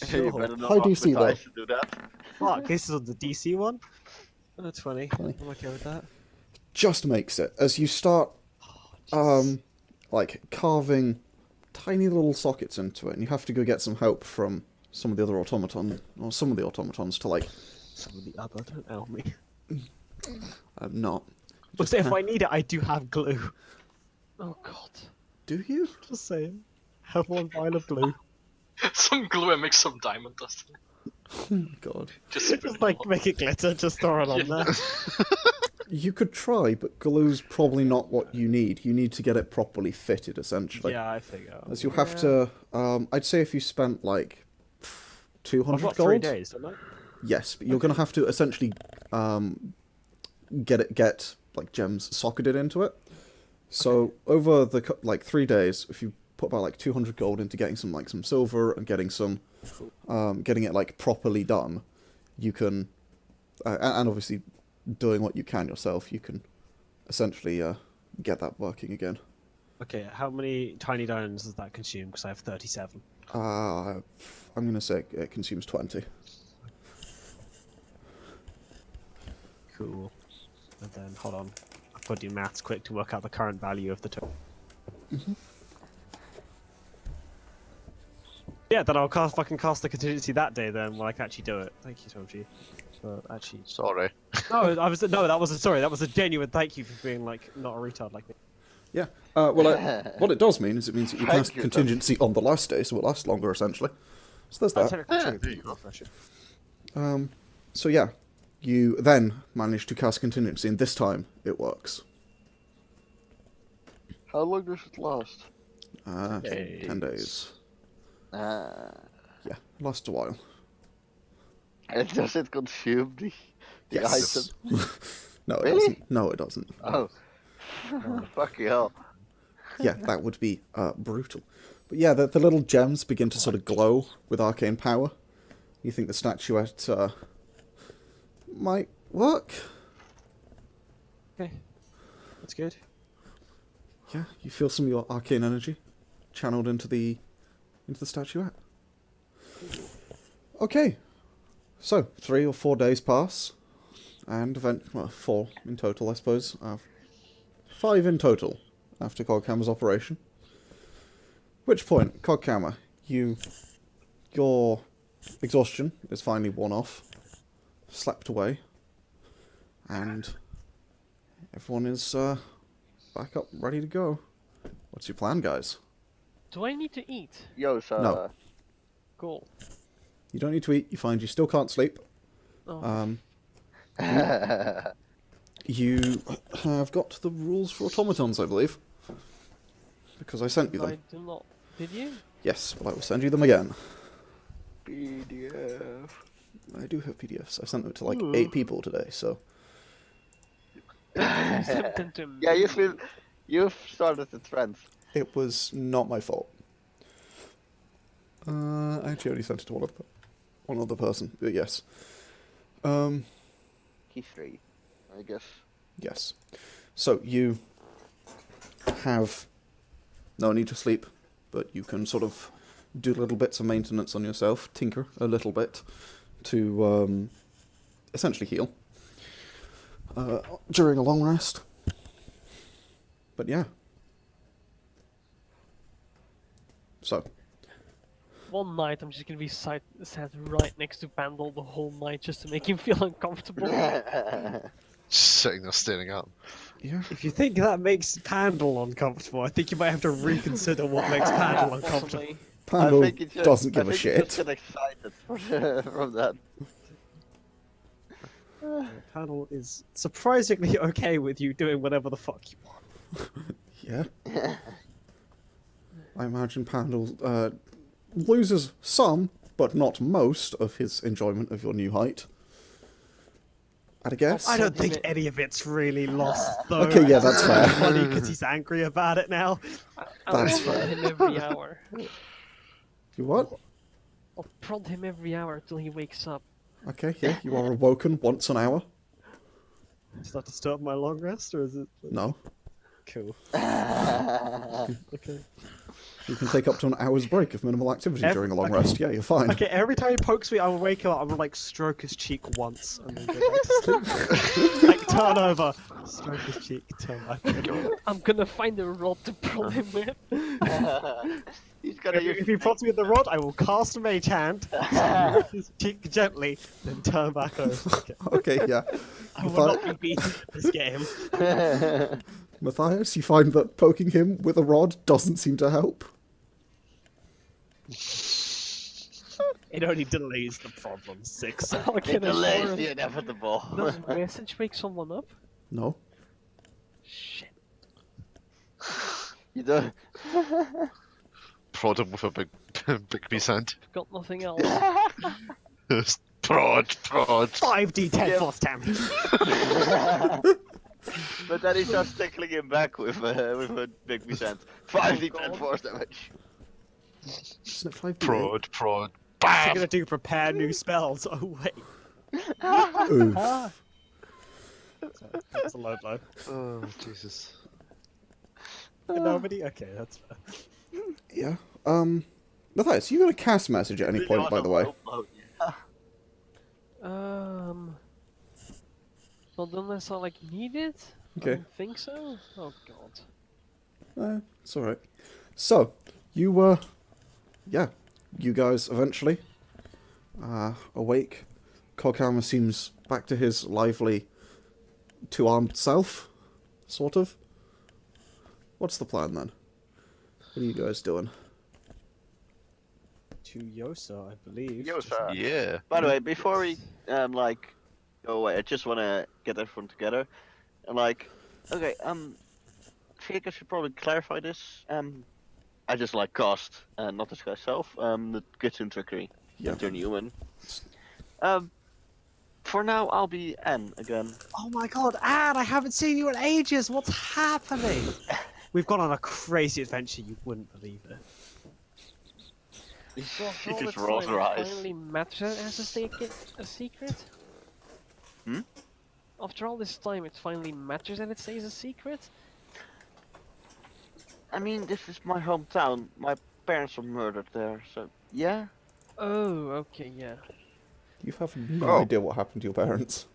You Sure. better not High ask DC though. Mathias to do that. Fuck, this is the DC one. 20. 20. I'm okay with that. Just makes it as you start, like carving tiny little sockets into it, and you have to go get some help from some of the other automatons to like. Some of the other don't help me. Not. But if I need it, I do have glue. Oh god. Do you? Just saying. Have one vial of glue. Some glue and make some diamond dust. God. Just Just make it glitter. Just throw it on there. You could try, but glue's probably not what you need. You need to get it properly fitted, essentially. Yeah, I figure. As you have to, I'd say if you spent like I've 200 got gold. 3 days, don't I? Yes, but you're gonna have to essentially get like gems socketed into it. So over the 3 days, if you put about like 200 gold into getting some silver and getting getting it like properly done, you can, and obviously doing what you can yourself, you can essentially get that working again. Okay, how many tiny diamonds does that consume? Because I have 37. I'm gonna say it consumes 20. Cool. And then, hold on. I've got to do maths quick to work out the current value of the token. Yeah, then I'll fucking cast the contingency that day then when I can actually do it. Thank you, Tomji. Actually... Sorry. No, that was a genuine thank you for being, like, not a retard like me. Yeah. What it does mean is it means that you Thank cast you, contingency on the last day, so it lasts longer essentially. So there's that. Technically, there you go. So yeah, you then manage to cast contingency, and this time it works. How long does it last? 10 days. Yeah, it lasts a while. And does it consume the Yes. item? No, it Really? doesn't. No, it doesn't. Oh. Fucking hell. Yeah, that would be brutal. But yeah, the little gems begin to sort of glow with arcane power. You think the statuette might work? Okay. That's good. Yeah, you feel some of your arcane energy channeled into the statuette. Okay, so 3 or 4 days pass, and 4 in total, I suppose. 5 in total after Coghammer's operation. Which point, Coghammer, your exhaustion is finally worn off, slept away, and everyone is back up, ready to go. What's your plan, guys? Do I need to eat? Yosa. No. Cool. You don't need to eat. You find you still can't sleep. Oh. You have got the rules for automatons, I believe, because I sent you I them. do not. Did you? Yes, but I will send you them again. PDF. I do have PDFs. I sent them to like 8 people today, so You sent them to Yeah, me. you've started the trend. it was not my fault. I actually only sent it to one other person, but yes. History, I guess. Yes. So you have no need to sleep, but you can sort of do little bits of maintenance on yourself, tinker a little bit to essentially heal during a long rest. But yeah. So, One night I'm just gonna be sat right next to Pandal the whole night just to make him feel uncomfortable. Just sitting there staring up. yeah. If you think that makes Pandal uncomfortable, I think you might have to reconsider what makes Pandal uncomfortable. Possibly. Pandal doesn't give a shit. Just get excited from that. Pandal is surprisingly okay with you doing whatever the fuck you want. Yeah. I imagine Pandal loses some, but not most, of his enjoyment of your new height. I'd guess. I don't think any of it's really lost, though. Okay, yeah, that's fair. Funny because he's angry about it now. I'll That's prod fair. him every hour. You what? I'll prod him every hour till he wakes up. Okay, yeah, you are awoken once an hour. Does that disturb my long rest, or is it No. cool? Okay. You can take up to an hour's break of minimal activity during a long okay. rest. Yeah, you're fine. Okay, every time he pokes me, I will wake him up. I'm gonna like stroke his cheek once and then go back to sleep. Like turn over, stroke his cheek, turn back. I'm gonna find a rod to prod him with. He's gonna If use. he prods me with the rod, I will cast a mage hand, stroke his cheek gently, then turn back over. Okay. Okay, yeah. I will not be beaten this game. Mathias, you find that poking him with a rod doesn't seem to help. It only delays the problem. 6 seconds. How It can I delays score the him? inevitable. Does message wake someone up? No. Shit. You don't. Prod him with a big piece hand. Got nothing else. Prod. 5d10 Yeah. force damage. But then he starts tickling him back with a big percent. 5d10 God. force damage. Isn't it 5d8? Prod. What's he Bam! gonna do? Prepare new spells? Oh wait. Oof. That's a low blow. Oh, Jesus. Nobody? Okay, that's fair. Yeah. Mathias, you got a cast message at any point, by the way? Not unless I like need it. I Okay. don't think so. Oh god. It's alright. So, you, yeah, you guys eventually awake. Coghammer seems back to his lively two-armed self, sort of. What's the plan then? What are you guys doing? To Yosa, I believe. Yosa. Yeah. By the way, before we like go away, I just want to get everyone together. And like, okay, I think I should probably clarify this. I just like cast, not this guy self, the Gitsune trickery. Yeah. Turn human. For now, I'll be N again. Oh my god, Anne, I haven't seen you in ages. What's happening? We've gone on a crazy adventure. You wouldn't believe it. So after He all just that rolls time, her it eyes. finally matters as a secret? Hmm? After all this time, it finally matters that it stays a secret? I mean, this is my hometown. My parents were murdered there, so yeah. Oh, okay, yeah. You have no Oh. idea what happened to your parents.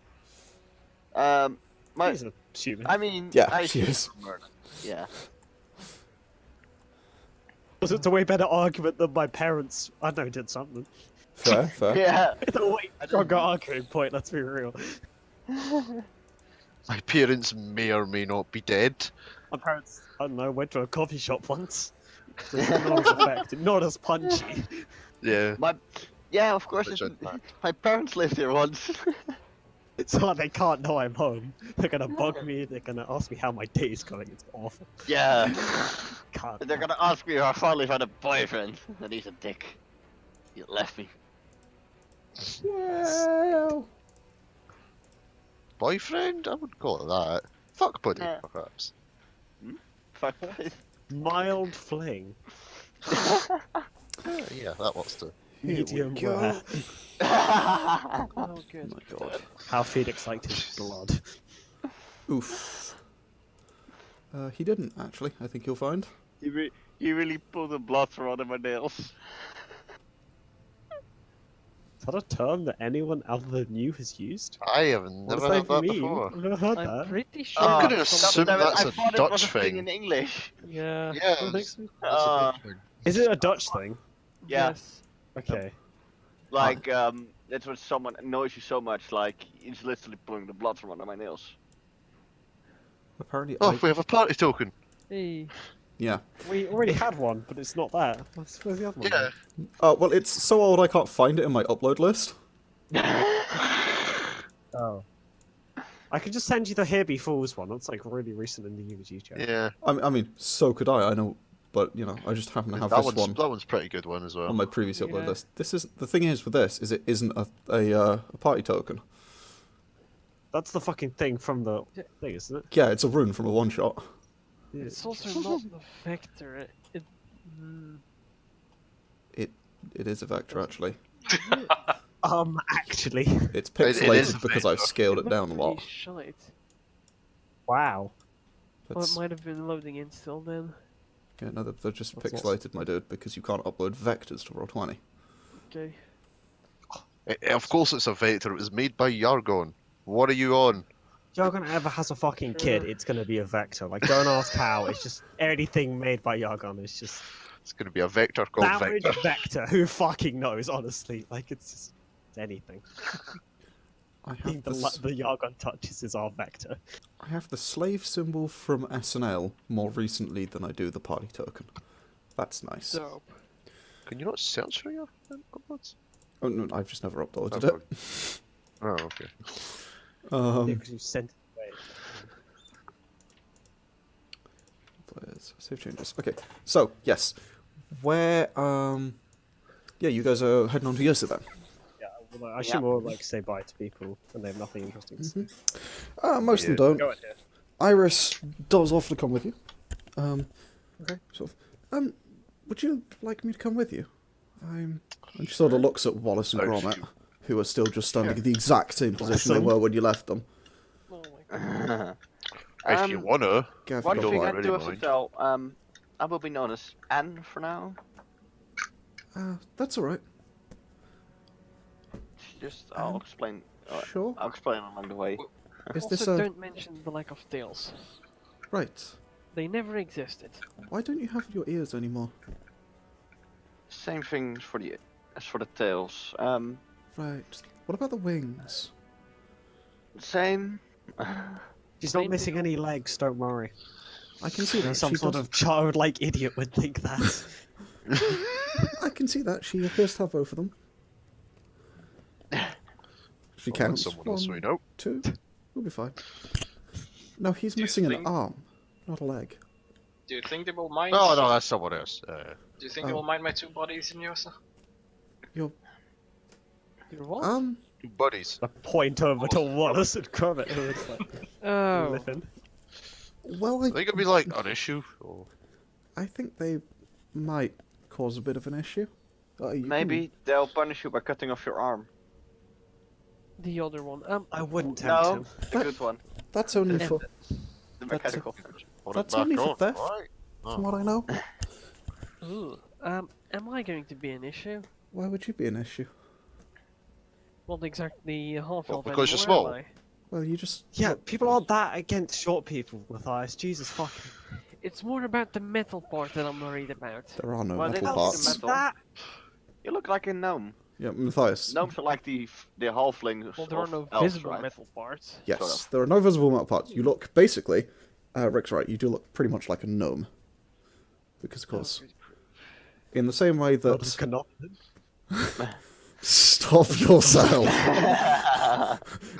My, He's assuming. I mean, Yeah, I she assume is. they were murdered. Yeah. It's a way better argument than my parents. I know did something. Fair, fair. Yeah. It's a way stronger arguing point. Let's be real. My parents may or may not be dead. My parents, I don't know, went to a coffee shop once. So it's not as effective, not as punchy. Yeah. Yeah, of course. Which it's- I'd- my parents lived here once. So they can't know I'm home. They're gonna bug me. They're gonna ask me how my day's going. It's awful. Yeah. Can't. They're gonna ask me if I finally found a boyfriend, and he's a dick. He left me. Well, Boyfriend? I wouldn't call it that. Fuck buddy, Yeah. perhaps. Fuck. Mild fling. Yeah, that works too. Medium go. rare. Oh, oh good. my god. How Phoenix liked his blood. Oof. He didn't, actually, I think you'll find. You really pulled the blood from under my nails. Is that a term that anyone other than you has used? I have What never does heard that that mean? before. I've never heard I'm that. pretty sure. I'm gonna it's assume something- that's I a thought it Dutch was a thing thing. in English. Yeah. Yeah, I think so. that's a big thing. Is it a Dutch thing? Yeah. Yes. Okay. Like, that's when someone annoys you so much, like, he's literally pulling the blood from under my nails. Apparently, Oh, we have a party token. Hey. yeah. We already had one, but it's not that. Where's the other one? Yeah. Well, it's so old I can't find it in my upload list. Oh. I could just send you the Here Be Fools one. That's like really recent in the Unity chat. Yeah. I mean, so could I know, but you know, I just happen to have That this one's one that one's a pretty good one as well. on my previous Yeah. upload list. This is the thing is with this is it isn't a party token. That's the fucking thing from the thing, isn't it? Yeah, it's a rune from a one shot. It's also not the vector. It is a vector actually. Actually. It's It is pixelated a because I've vector. scaled it down a Holy lot. shite. Wow. Well, it That's, might have been loading in still then. yeah, no, they're just That's pixelated, my dude, because you can't upload vectors to Roll20. Okay. Of course, it's a vector. It was made by Yargon. What are you on? If Yargon ever has a fucking kid, it's gonna be a vector. Like, don't ask how. It's just anything made by Yargon is just It's going to be a vector called damage Vector. vector. Who fucking knows? Honestly, like it's just anything. I I think have, the Yargon touches is our vector. I have the slave symbol from SNL more recently than I do the party token. That's nice. Dope. Can you not search for your uploads? Oh no, I've just never uploaded Oh, it. Oh, okay. Yeah, because you sent it away. Players, save changes. Okay, so yes, where yeah, you guys are heading on to Yosa then. Yeah, well, I should more like say bye to people when they have nothing interesting to say. Most of them Yeah. don't. Go ahead. Iris does offer to come with you. Okay. Sort of. Would you like me to come with you? And she sort of looks at Wallace and Oh, Gromit, shoot. who are still just standing in the exact same position they them. were when you left them. Oh my god. If you wanna, Gav, One you don't thing got I really do have to mind. tell, I will be known as Anne for now. that's alright. Just, I'll explain. Sure. I'll explain along the way. Is Also, this a... don't mention the lack of tails. Right. They never existed. Why don't you have your ears anymore? Same thing for the as for the tails. Right. What about the wings? Same. She's not Same missing thing. any legs. Don't worry. I can see that. Some She sort does... of childlike idiot would think that. I can see that. She appears to have both of them. She I'll let counts. someone else we 1, know. 2. We'll be fine. No, he's Do you missing an think- arm, not a leg. Do you think they will mind? Oh no, that's someone else. Do you think Oh. they will mind my two bodies in Yosa? You're... You're what? Two buddies. A point over to Wallace and Kermit, who is like Oh. living. Well, Are they gonna be like an issue? Or... I think they might cause a bit of an issue. You can- Maybe they'll punish you by cutting off your arm. The other one. I wouldn't tempt No, him. the good one, That's only for... the mechanical. Put That's it back only for on, theft. right? From what I know. Ooh. Am I going to be an issue? Why would you be an issue? Not exactly half Well, of because you're anymore, small. am I? Well, you just... Yeah, people aren't that against short people, Mathias. Jesus fucking. It's more about the metal part that I'm worried about. There are no Well, they metal don't parts. see the metal. That You look like a gnome. Yeah, Mathias. Gnomes are like the halflings. Well, there are of no elves, visible right? metal parts. Yes, sort of. there are no visible metal parts. You look, basically... Rick's right, you do look pretty much like a gnome. Because, of course, in the same way not that... cannot. Stop yourself!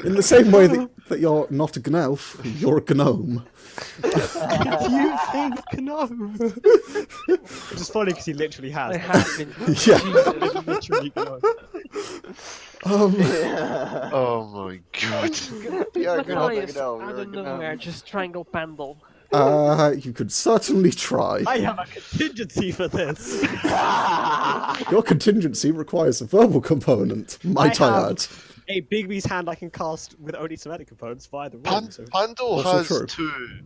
In the same way that you're not a gnelf, you're a gnome. You think gnome? Which is funny because he literally has. I have been. Yeah. Jesus. Literally gnome. Oh my god. Yeah, Mathias, gnome, out you're a of nowhere, gnome. just strangle Pandal. You could certainly try. I have a contingency for this. Your contingency requires a verbal component, might I have- add. A Bigby's hand I can cast with only somatic components via the room. So Pandal Also has true. 2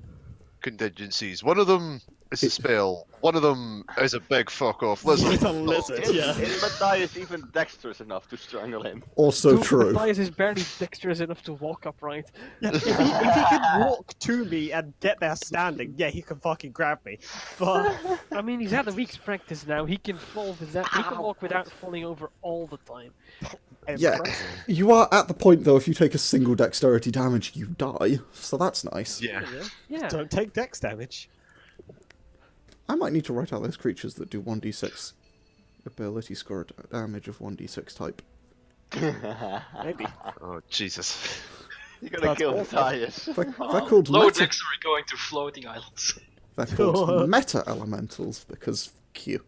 contingencies. One of them is a spell. One of them is a big fuck off lizard. It's a lizard, yeah. Is Mathias even dexterous enough to strangle him? Also Dude, true. Mathias is barely dexterous enough to walk upright. Yeah, if he can walk to me and get there standing, yeah, he can fucking grab me. But I mean, he's had a week's practice now. He can fall without. He can walk without falling over all the time. Yeah, you are at the point though, if you take a single dexterity damage, you die. So that's nice. Yeah. Yeah. don't take dex damage. I might need to write out those creatures that do 1d6 ability score damage of 1d6 type. Maybe. Oh Jesus. You're gonna That's kill awesome. Matthias. They're called Low meta. decks are going to floating islands. They're called meta elementals because Q.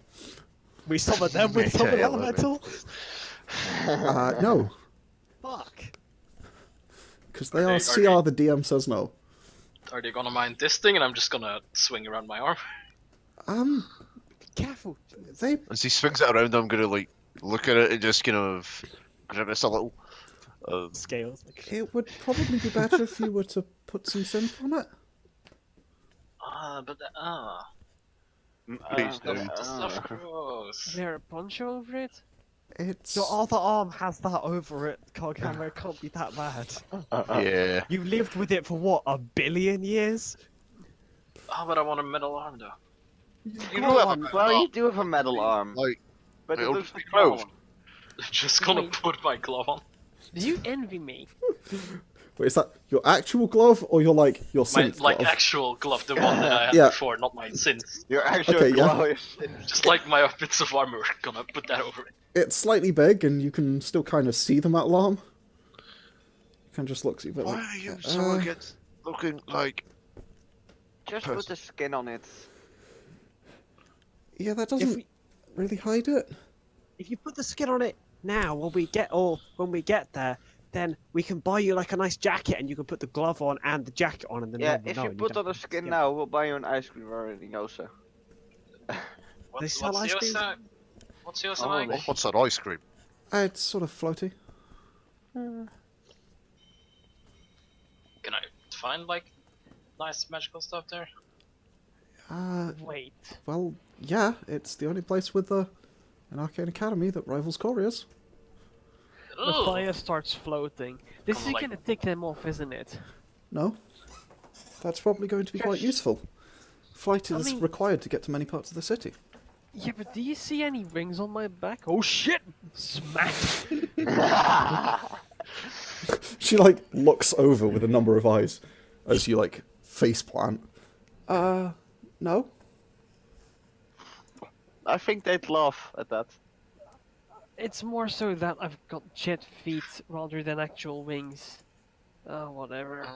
We summon them with Meta summon elemental. elemental. No, Fuck. because they Are are they- CR. The DM says no. Are they gonna mind this thing and I'm just gonna swing around my arm? Careful. They As he swings it around, I'm gonna like look at it and just kind of grimace a little. Scales. It would probably be better if you were to put some synth on it. Please do. That's stuff gross. Is there a poncho over it? It's Your other arm has that over it. Coghammer, it can't be that bad. Yeah. You lived with it for what, 1 billion years? Oh, but I want a metal arm though. You do have a, well, you do have a metal arm, Like, but it it'll looks like be gross. glove. I'm just gonna Wait. put my glove on. Do you envy me? Wait, is that your actual glove or your My synth like glove? actual glove, the one that I had Yeah. before, not my synth. Your actual Okay, yeah. glove is Just like my bits of armor, gonna put that over it. It's slightly big, and you can still kind of see the metal arm. You can just look see a bit why like. are you so against looking like? just put the skin on it. Yeah, that If doesn't really hide it. If you put the skin on it now, when we get there, then we can buy you like a nice jacket, and you can put the glove on and the jacket on, and then Yeah, no one will if know, you and put don't on the have skin now, we'll buy you an ice cream already, Yosa. They sell ice cream? What's Yosa Oh, like? What's that ice cream? It's sort of floaty. Can I find like nice magical stuff there? Wait. Well, yeah, it's the only place with an arcane academy that rivals Couriers. Ooh. Mathias starts floating. This Kinda is like- gonna tick them off, isn't it? No, that's probably going to be quite useful. Flight I is mean- required to get to many parts of the city. Yeah, but do you see any rings on my back? Oh shit! Smack! She looks over with a number of eyes as you face plant. No. I think they'd laugh at that. It's more so that I've got jet feet rather than actual wings. Whatever.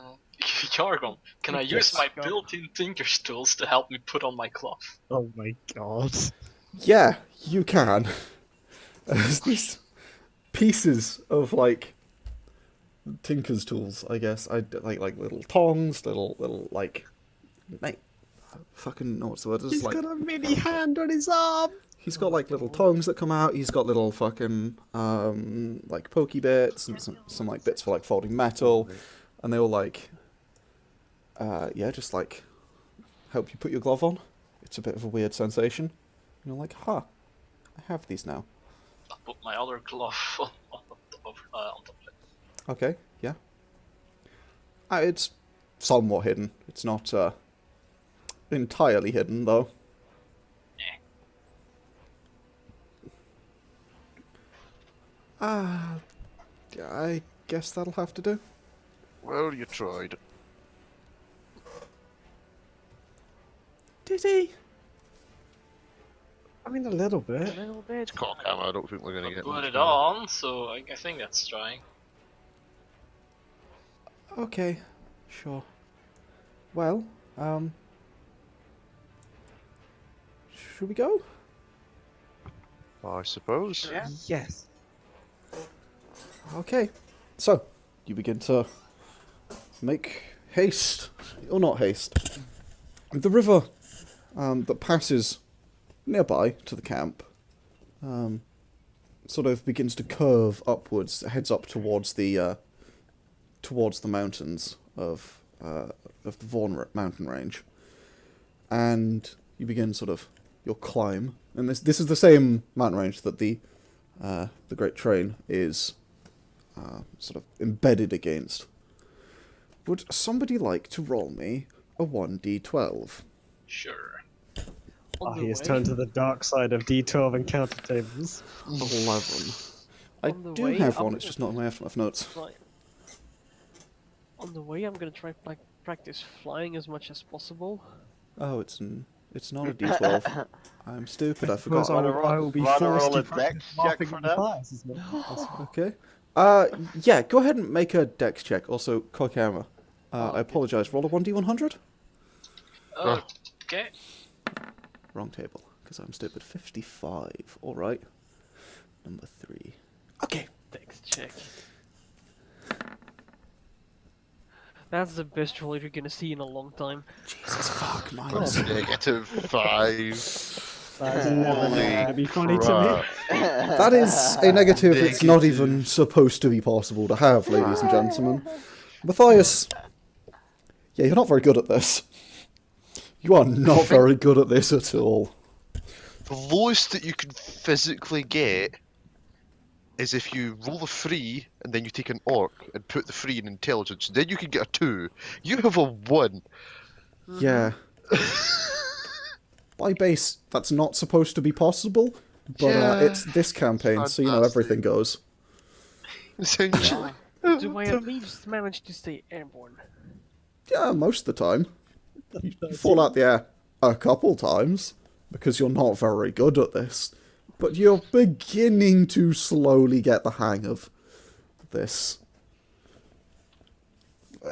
Yargon, can I use Yes. my built-in Tinker's tools to help me put on my cloth? Oh my god. Yeah, you can. There's these pieces of Tinker's tools, I guess. I like little tongs, little mate. I fucking know what's the word. It's He's got a mini hand on his arm! He's got little tongs that come out. He's got little fucking pokey bits and some bits for folding metal, and they all just help you put your glove on. It's a bit of a weird sensation. And you're like, huh, I have these now. I'll put my other glove on top of it. Okay, yeah. It's somewhat hidden. It's not entirely hidden though. I guess that'll have to do. Well, you tried. Did he? I mean, a little A bit. little bit. Coghammer, I don't think we're gonna get Put much it more. on, so I think that's trying. Okay, sure. Well, should we go? I suppose. Yeah. Yes. Okay. So, you begin to make haste, or not haste. The river that passes nearby to the camp sort of begins to curve upwards, heads up towards the mountains of the Vaughan mountain range, and you begin sort of your climb. And this is the same mountain range that the Great Train is sort of embedded against. Would somebody like to roll me a 1d12? Sure. On the He has way- turned to the dark side of D12 encounter tables. 11. I On the do way, have I'm one, it's just not in my FNF notes. Right. On the way, I'm gonna try practice flying as much as possible. Oh, it's not a d12. I'm stupid, I Because forgot. I will be Wanna forced roll to a practice dex check laughing for at that? Mathias, isn't it? Okay. Yeah, go ahead and make a dex check. Also, Coghammer. I apologise. Roll a 1d100? Okay. Wrong table, because I'm stupid. 55. Alright. Number 3. Okay. Dex check. That's the best roll you're gonna see in a long time. Jesus fuck, That's minus. -5. That's never going to be funny to me. crap. That is a negative it's not Negative. even supposed to be possible to have, ladies and gentlemen. Matthias, yeah, you're not very good at this. You are not very good at this at all. The lowest that you can physically get is if you roll a 3 and then you take an orc and put the 3 in intelligence. Then you can get a 2. You have a 1. Yeah. By base, that's not supposed to be possible, but Yeah. it's this campaign, so you know Fantastic. everything goes. Essentially. Do I at least manage to stay airborne? Yeah, most of the time. You fall out the air a couple times, because you're not very good at this. But you're beginning to slowly get the hang of this.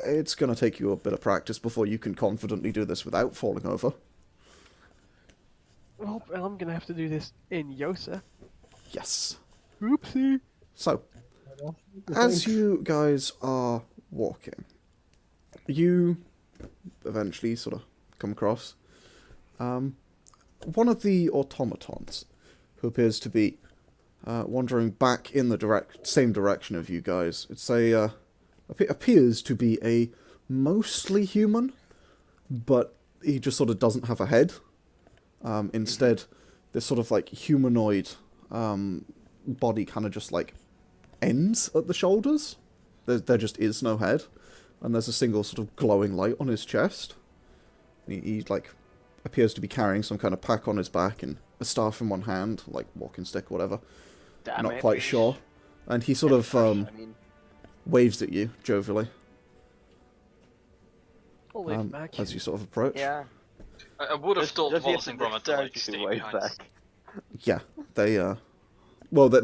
It's going to take you a bit of practice before you can confidently do this without falling over. Well, I'm gonna have to do this in Yosa. Yes. Oopsie. So, as you guys are walking, you eventually sort of come across one of the automatons, who appears to be wandering back in the same direction of you guys. It's appears to be a mostly human, but he just sort of doesn't have a head. Instead, this sort of like humanoid body kind of just like ends at the shoulders. There just is no head, and there's a single sort of glowing light on his chest. He like appears to be carrying some kind of pack on his back and a staff in one hand, like walking stick or whatever. Damn Not it. quite sure. And he sort of I mean, waves at you jovially I'll wave back. as you sort of approach. yeah. I would have thought Does he have Wallace and the Gromit to dexterity like to stay wave behind. back? Yeah,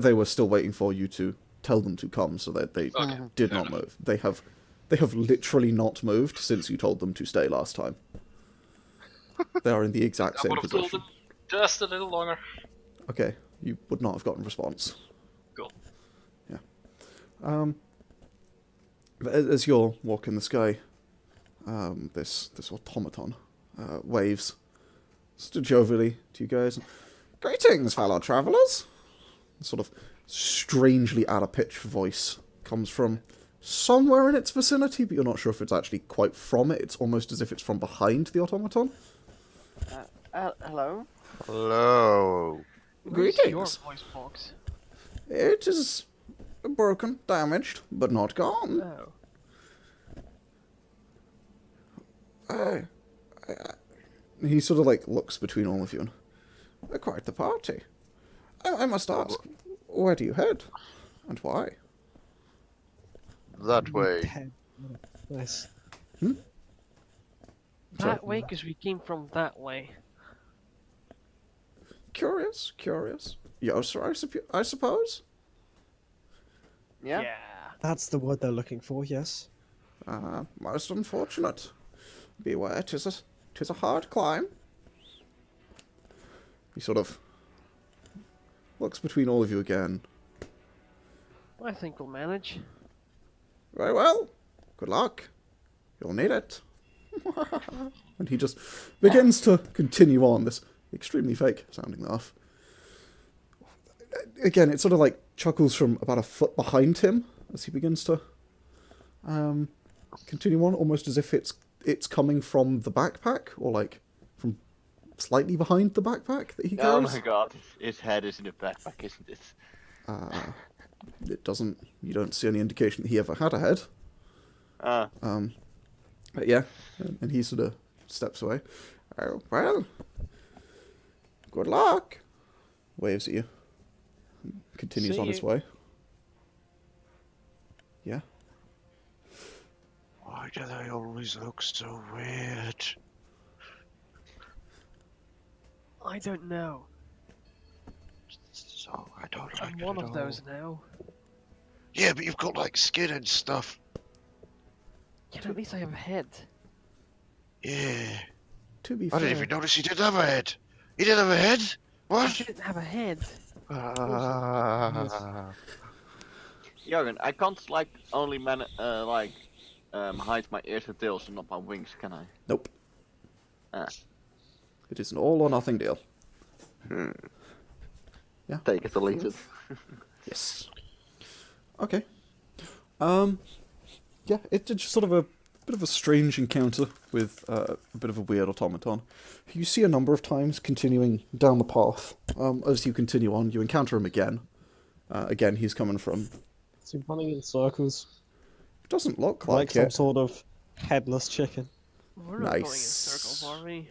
they were still waiting for you to tell them to come, so that they Okay, did fair not enough. move. They have literally not moved since you told them to stay last time. They are in the exact I same would have told position. them just a little longer. Okay, you would not have gotten a response. Cool. But as you're walking the sky, this automaton waves sort of jovially to you guys. Greetings, fellow travellers! Sort of strangely out of pitch voice comes from somewhere in its vicinity, but you're not sure if it's actually quite from it. It's almost as if it's from behind the automaton. Hello? Hello. Where's your Greetings. voice box? It is broken, damaged, but not gone. Oh. He sort of like looks between all of you and quite the party. I must ask, where do you head? And why? That way. Head. Nice. Sorry. That way, because we came from that way. Curious. Yosa, I suppose? Yeah? That's the word they're looking for, yes. Most unfortunate. Beware, 'tis a hard climb. He sort of looks between all of you again. I think we'll manage. Very well. Good luck. You'll need it. And he just begins to continue on this extremely fake sounding laugh. Again, it sort of like chuckles from about a foot behind him as he begins to continue on, almost as if it's coming from the backpack, or like from slightly behind the backpack that he Oh carries. my god, his head is in the backpack, isn't it? It doesn't. You don't see any indication that he ever had a head. But yeah, and he sort of steps away. Oh, well, good luck. Waves at you. Continues See on his you. way. Yeah. Why do they always look so weird? I don't know. So I don't like I'm it one at of all. those now. Yeah, but you've got like skin and stuff. Yeah, at least I have a head. Yeah. To be I fair, didn't even notice you didn't have a head. You didn't have a head? I What? didn't have a head. Ah. Yargon, I can't like only hide my ears and tails and not my wings, can I? nope. Ah. It is an all or nothing deal. Take it or leave it. Yes. Okay. Yeah, it's just sort of a bit of a strange encounter with a bit of a weird automaton. You see a number of times continuing down the path. As you continue on, you encounter him again. Again, he's coming from... Is he running in circles? Doesn't look Like like some it, sort of headless chicken. We're not going in Nice. circles, are we?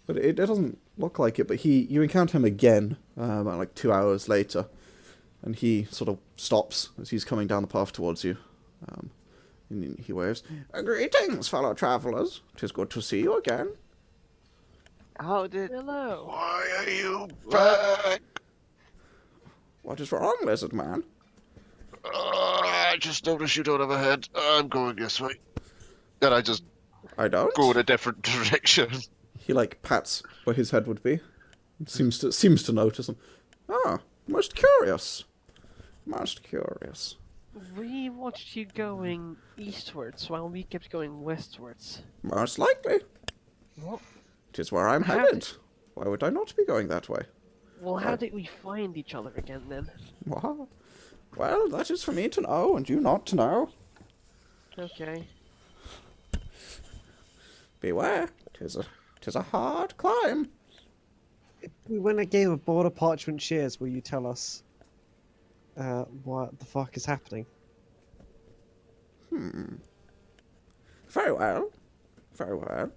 but it doesn't look like it. But you encounter him again, about like 2 hours later, and he sort of stops as he's coming down the path towards you. And he waves, "Greetings, fellow travellers. 'Tis good to see you again." How did... Hello. Why are you back? "What is wrong, lizard man?" I just noticed you don't have a head. I'm going this way. And I just "I don't." go in a different direction. He like pats where his head would be. Seems to notice him. "Ah, most curious. Most curious." We watched you going eastwards while we kept going westwards. "Most likely. What? 'Tis where I'm How headed. Why would I not be going that way?" Well, how did we find each other again then? "What? Well, that is for me to know, and you not to know. Okay. Beware. 'Tis a hard climb." If we win a game of border parchment shares, will you tell us what the fuck is happening? Very well. Very well.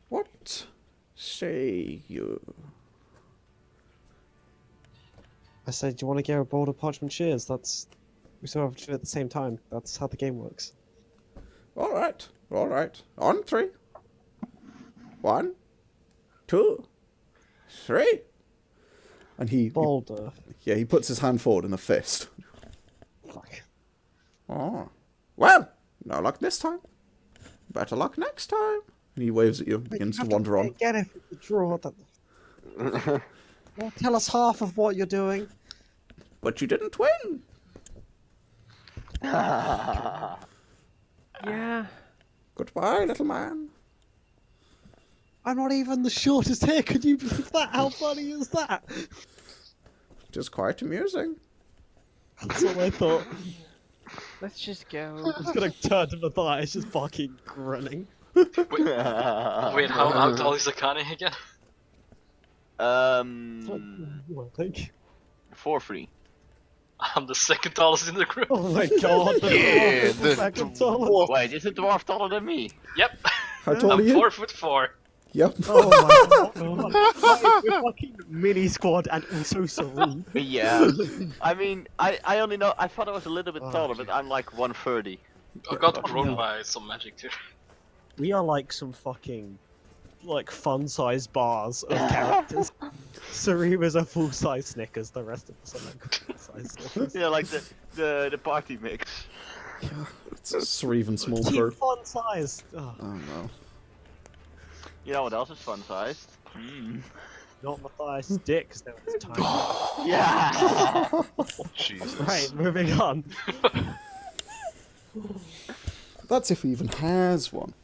What say you? I said, do you want to get a border parchment shares? We still have to do it at the same time. That's how the game works. All right. All right. On 3. 1, 2, 3. And he Boulder. he puts his hand forward in a fist. Fuck. Oh. Well, no luck this time. Better luck next time. And he waves at you, begins to wander on. Get it with the draw. Well, tell us half of what you're doing. But you didn't win. Yeah. Goodbye, little man. I'm not even the shortest hair. Could you believe that? How funny is that? It is quite amusing. That's what I thought. Let's just go. I was gonna turn to Mathias, just fucking grinning. Wait, how tall is Akane again? Like, 4-3. I'm the second tallest in the group. oh my god. Yeah, the second tallest. Wait, is the dwarf taller than me? Yep. How tall are I'm you? 4'4". Yep. Oh my god. We're fucking mini squad and also Sauriv. Yeah. I mean, I only know. I thought I was a little bit Oh, taller, but I'm like 130. I got grown by some magic too. We are like some fucking like fun-sized bars of characters. Sauriv is a full-size Snickers, the rest of us are like full-size Snickers. Yeah, like the party mix. It's a Sauriv and small Team crew. fun-sized! Oh, Oh no. You know what else is fun sized? not Mathias' dick, because now it's time. Yeah. Jesus. Right, moving on. That's if he even has one.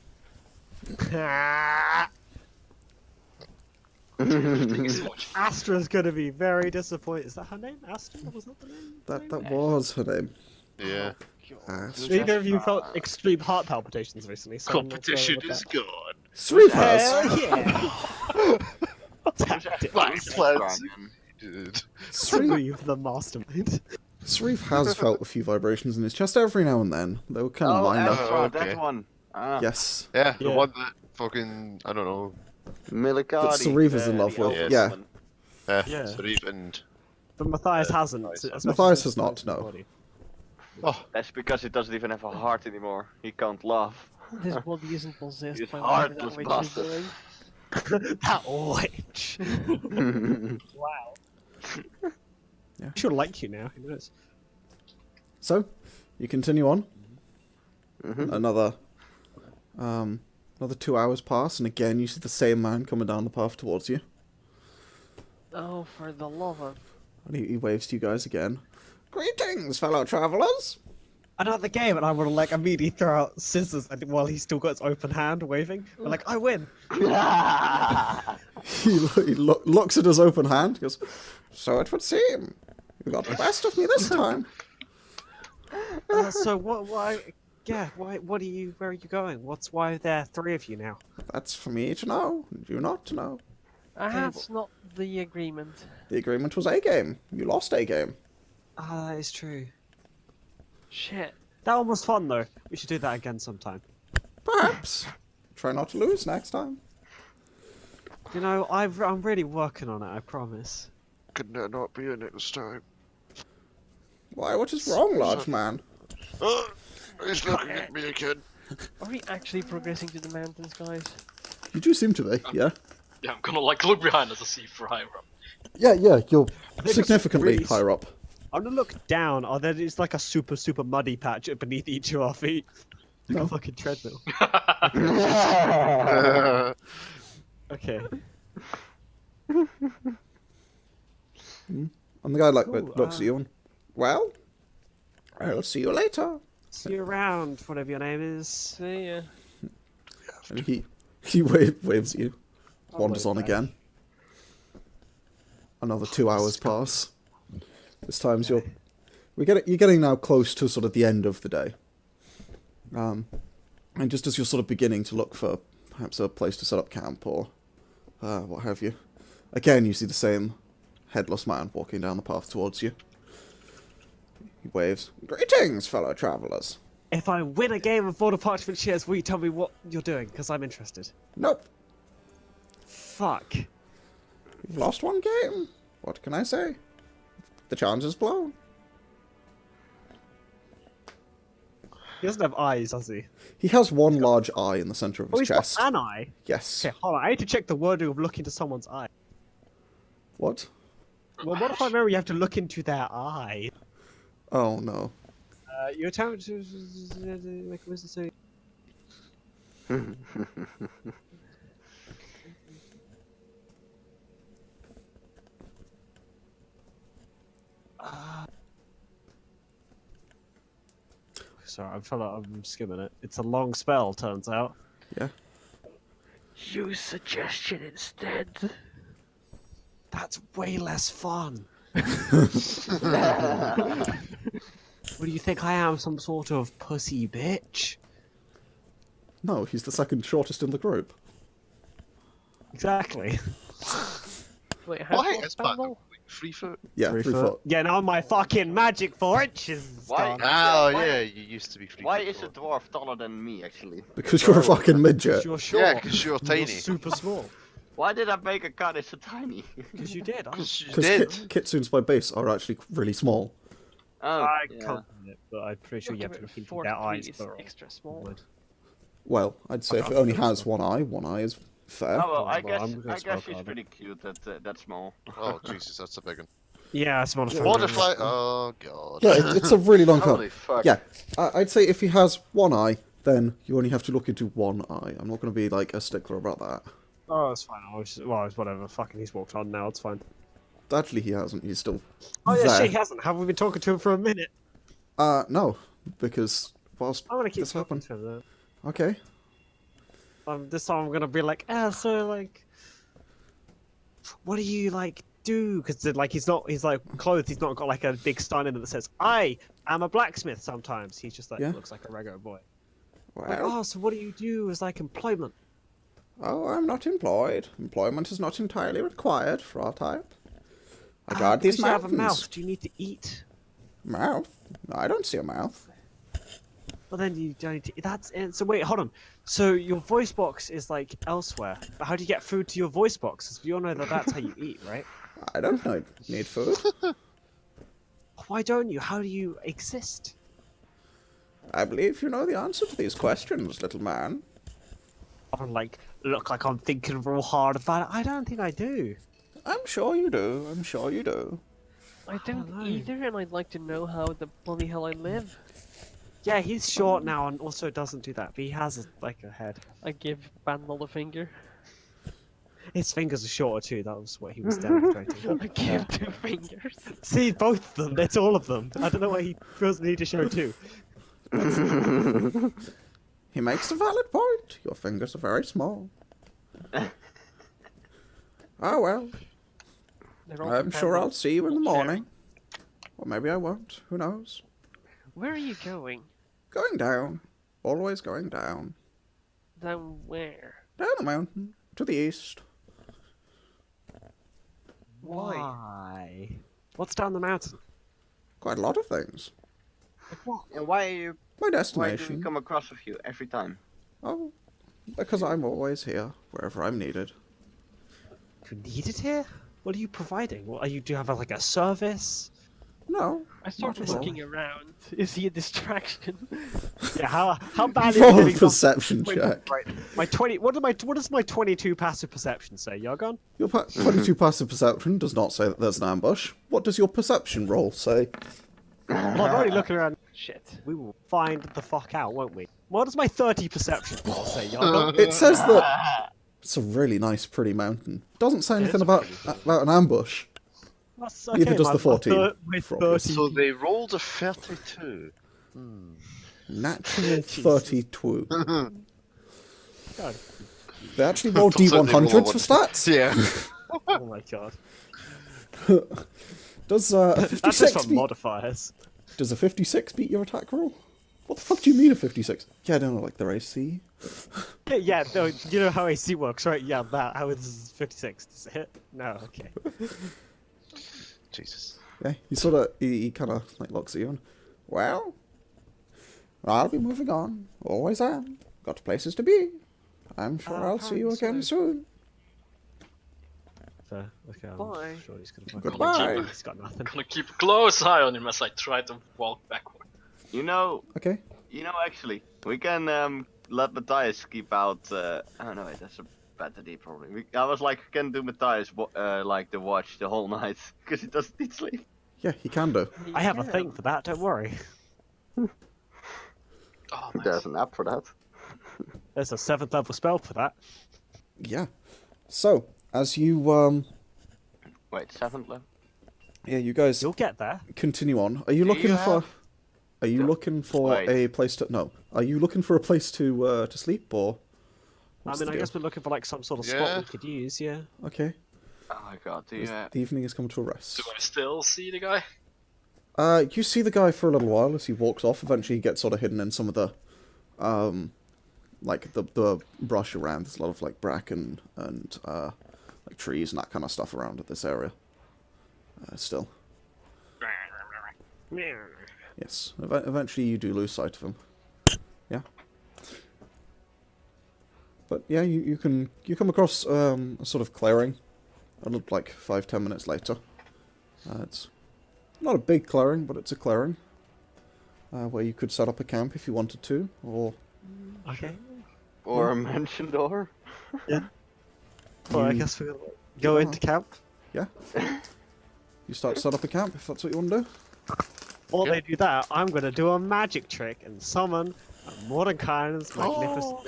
Thank you so much. Astra's gonna be very disappointed. Is that her name? Astra? Was that the name? That was her name. Yeah. Astra. Neither of you felt extreme heart palpitations recently, so I'm not sure Competition about is that. gone. Sauriv has. Hell yeah! Tactic. My plans. Dude. Sauriv Sauriv the mastermind. has felt a few vibrations in his chest every now and then. They were kind of minor. Astra, okay. that one. Ah, Yes. Yeah, the Yeah. one that fucking, I don't know. Milicardi. That Sauriv is in love the with, old yeah. woman. Yeah. Sauriv and... But Matthias hasn't. Matthias especially Matthias since has not, his no. body. Oh, That's because he doesn't even have a heart anymore. He can't love. This body isn't possessed He's by whatever that heartless witch is bastard. doing. That witch! Wow. She'll like you now. Who knows? So, you continue on. Mhm. Another 2 hours pass, and again you see the same man coming down the path towards you. Oh, for the love of... And he waves to you guys again. Greetings, fellow travellers! Another game, and I would like immediately throw out scissors while he's still got his open hand waving. But like, I win. He looks at his open hand, goes, so it would seem. You got the best of me this time. So why? Yeah, why? What are you? Where are you going? Why are there 3 of you now? That's for me to know, and you not to know. That's not the agreement. The agreement was a game. You lost a game. Ah, that is true. Shit. That one was fun though. We should do that again sometime. Perhaps. Try not to lose next time. You know, I'm really working on it. I promise. Could there not be a next time? Why, what is wrong, large man? Oh, he's looking at me again. Are we actually progressing to the mountains, guys? You do seem to be, yeah. Yeah, I'm gonna like look behind us to see if we're higher up. Yeah, you're it's significantly really higher up. I'm gonna look down. Oh, there is like a super muddy patch beneath each of our feet. Like a fucking treadmill. Okay. And the guy Cool, looks at you and, well, I'll see you later. See you around, whatever your name is. See ya. And he waves at you, wanders wave on back. again. Another 2 hours pass. This time's you're getting now close to sort of the end of the day. And just as you're sort of beginning to look for perhaps a place to set up camp or what have you, again you see the same headless man walking down the path towards you. He waves. Greetings, fellow travellers. If I win a game of Border Parchment shares, will you tell me what you're doing? Because I'm interested. Nope. Fuck. You've lost one game. What can I say? The chance is blown. He doesn't have eyes, does he? He has one large eye in the centre of Oh, his he's chest. got an eye. Yes. Okay, hold on. I need to check the wording of look into someone's eye. What? Well, what if I remember you have to look into their eye? Oh no. You attempt to make a wisdom save. Sorry, I feel like I'm skimming it. It's a long spell, turns out. Yeah. Use suggestion instead. That's way less fun. What do you think I am, some sort of pussy bitch? No, he's the second shortest in the group. Exactly. Wait, how Why tall is is Pandal? Pandal? 3 foot? Yeah, 3 foot. Yeah, now my fucking magic 4 inches. is Why? gone. Oh, why- yeah, you used to be 3 Why foot is a tall. dwarf taller than me, actually? Because you're a fucking midget. You're short. Yeah, because you're tiny. super small. Why did I make a cut so tiny? Because you did. Because you Because did. kitsunes by base are actually really small. Oh, I yeah. can't find it, but I'm pretty sure you have to look into their 43 eyes. is plural. extra small. Would. Well, I'd say if it only has one eye is fair. Oh well, I Well, I'm guess gonna spell she's card it. pretty cute. That small. Oh, Jesus, that's a big one. Yeah, it's not a What if I... Oh, God. Yeah, it's a really long cut. Holy fuck. Yeah, I'd say if he has one eye, then you only have to look into one eye. I'm not going to be like a stickler about that. Oh, it's fine. It's whatever. Fucking, he's walked on now. It's fine. Actually, he hasn't. He's still Oh yeah, there. she hasn't. Have we been talking to him for a minute? No, because whilst I'm gonna keep this talking happened. to him. Okay. This time I'm gonna be like, so like, what do you like do? Because like he's like clothed. He's not got like a big sign in it that says I am a blacksmith. Sometimes he's just like Yeah. looks like a regular boy. Well, Like, oh, so what do you do as like employment? oh, I'm not employed. Employment is not entirely required for our type. I guard these Because you have a mountains. mouth. Do you need to eat? Mouth? I don't see a mouth. Well, then you don't need to. That's it. So wait, hold on. So your voice box is like elsewhere. But how do you get food to your voice box? 'Cause we all know that that's how you eat, right? I don't need food. Why don't you? How do you exist? I believe you know the answer to these questions, little man. I'm like, look like I'm thinking real hard about it. I don't think I do. I'm sure you do. I'm sure you do. I don't know. either, and I'd like to know how the bloody hell I live. Yeah, he's short now and also doesn't do that, but he has like a head. I give Pandal the finger. His fingers are shorter too. That was what he was demonstrating. I give 2 fingers. See, both of them. It's all of them. I don't know why he feels the need to show two. He makes a valid point. Your fingers are very small. Oh well. They're all I'm sure Pandal. I'll see you in the Sharing. morning. Or maybe I won't. Who knows? Where are you going? Going down. Always going down. Down where? Down the mountain. To the east. Why? What's down the mountain? Quite a lot of things. And why are you? My Why do we destination. come across with you every time? Oh, because I'm always here, wherever I'm needed. You need it here? What are you providing? What are you? Do you have like a service? No. I started Not at all. looking around. Is he a distraction? Yeah. How bad is Roll a getting off- perception Wait, check. Right. My 20. What does my 22 passive perception say, Yargon? Your 22 passive perception does not say that there's an ambush. What does your perception roll say? Well, I'm already looking around. Shit. We will find the fuck out, won't we? What does my 30 perception roll say, Yargon? It says that it's a really nice, pretty mountain. It doesn't say anything about an ambush. That's Neither does my- the 14, My for obvious. 30. So they rolled a 32. Natural 32. God. They actually roll Turns out they roll a D100s for one. stats? Yeah. Oh my god. Does a That's just 56 from beat, modifiers. does a 56 beat your attack roll? What the fuck do you mean a 56? Yeah, I don't know, like their AC. Yeah, no, you know how AC works, right? Yeah, that. How is 56? Does it hit? No, okay. Jesus. Yeah, he kind of like looks at you and, well, I'll be moving on. Always am. Got places to be. I'm sure I'll see you again soon. So, okay, I'm Bye. sure he's gonna fucking Goodbye. He's got nothing. Gonna keep a close eye on him as I try to walk backward. You know, Okay. actually, we can let Mathias keep out. Oh no, wait, that's a bad idea probably. I was like, we can do Mathias like the watch the whole night because he doesn't need sleep. Yeah, he can do. I have a Yeah. thing for that, don't worry. Oh, nice. There's an app for that. There's a 7th level spell for that. Yeah. So, as you Wait, 7th level. yeah, you guys You'll get there. continue on. Are you looking for? Are you looking for Wait. a place to? No. Are you looking for a place to sleep or? I what's mean, the I deal? guess we're looking for like some sort of spot Yeah. we could use, yeah. Okay. Oh my god, do you? The evening has come to a rest. Do I still see the guy? You see the guy for a little while as he walks off. Eventually, he gets sort of hidden in some of the, like the brush around. There's a lot of like bracken and like trees and that kind of stuff around this area. Still, yes. Eventually, you do lose sight of him. Yeah. But yeah, you come across a sort of clearing. It looked like 5-10 minutes later. It's not a big clearing, but it's a clearing where you could set up a camp if you wanted to, or Okay. Or a mansion door. Well, I guess we're gonna go into camp. yeah, you start to set up a camp if that's what you want to do. While they do that, I'm gonna do a magic trick and summon a Mordecai's magnificent.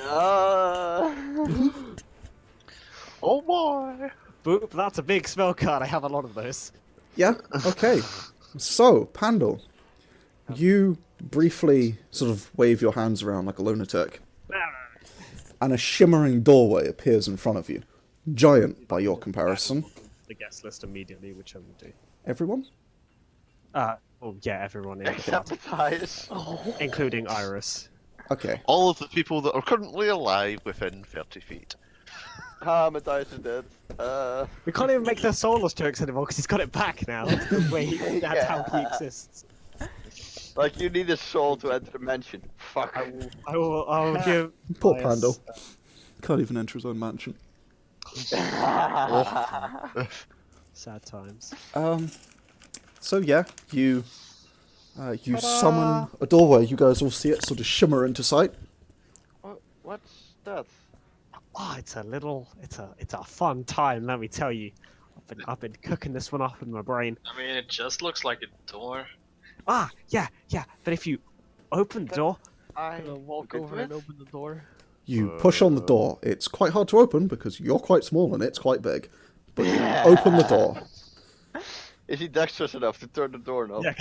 Oh boy! Boop, that's a big spell card. I have a lot of those. Yeah. Okay. So Pandal, you briefly sort of wave your hands around like a lunatic, and a shimmering doorway appears in front of you, giant by your comparison. The guest list immediately, which I will do. Everyone. Oh yeah, everyone in the Except Mathias. including Iris. Okay. All of the people that are currently alive within 30 feet. Mathias is dead. We can't even make the soulless jokes anymore because he's got it back now. That's the way that's how he exists. Like you need a soul to enter the mansion. Fuck. I will give. Poor Bias, Pandal. Can't even enter his own mansion. Sad times. So yeah, you summon a doorway. You guys all see it sort of shimmer into sight. What's that? Oh, it's a fun time, let me tell you. I've been cooking this one up in my brain. I mean, it just looks like a door. Ah, yeah. But if you open the door, I Gonna walk agree over with. and open the door. You push on the door. It's quite hard to open because you're quite small and it's quite big. But you open the door. Is he dexterous enough to turn the doorknob? yeah.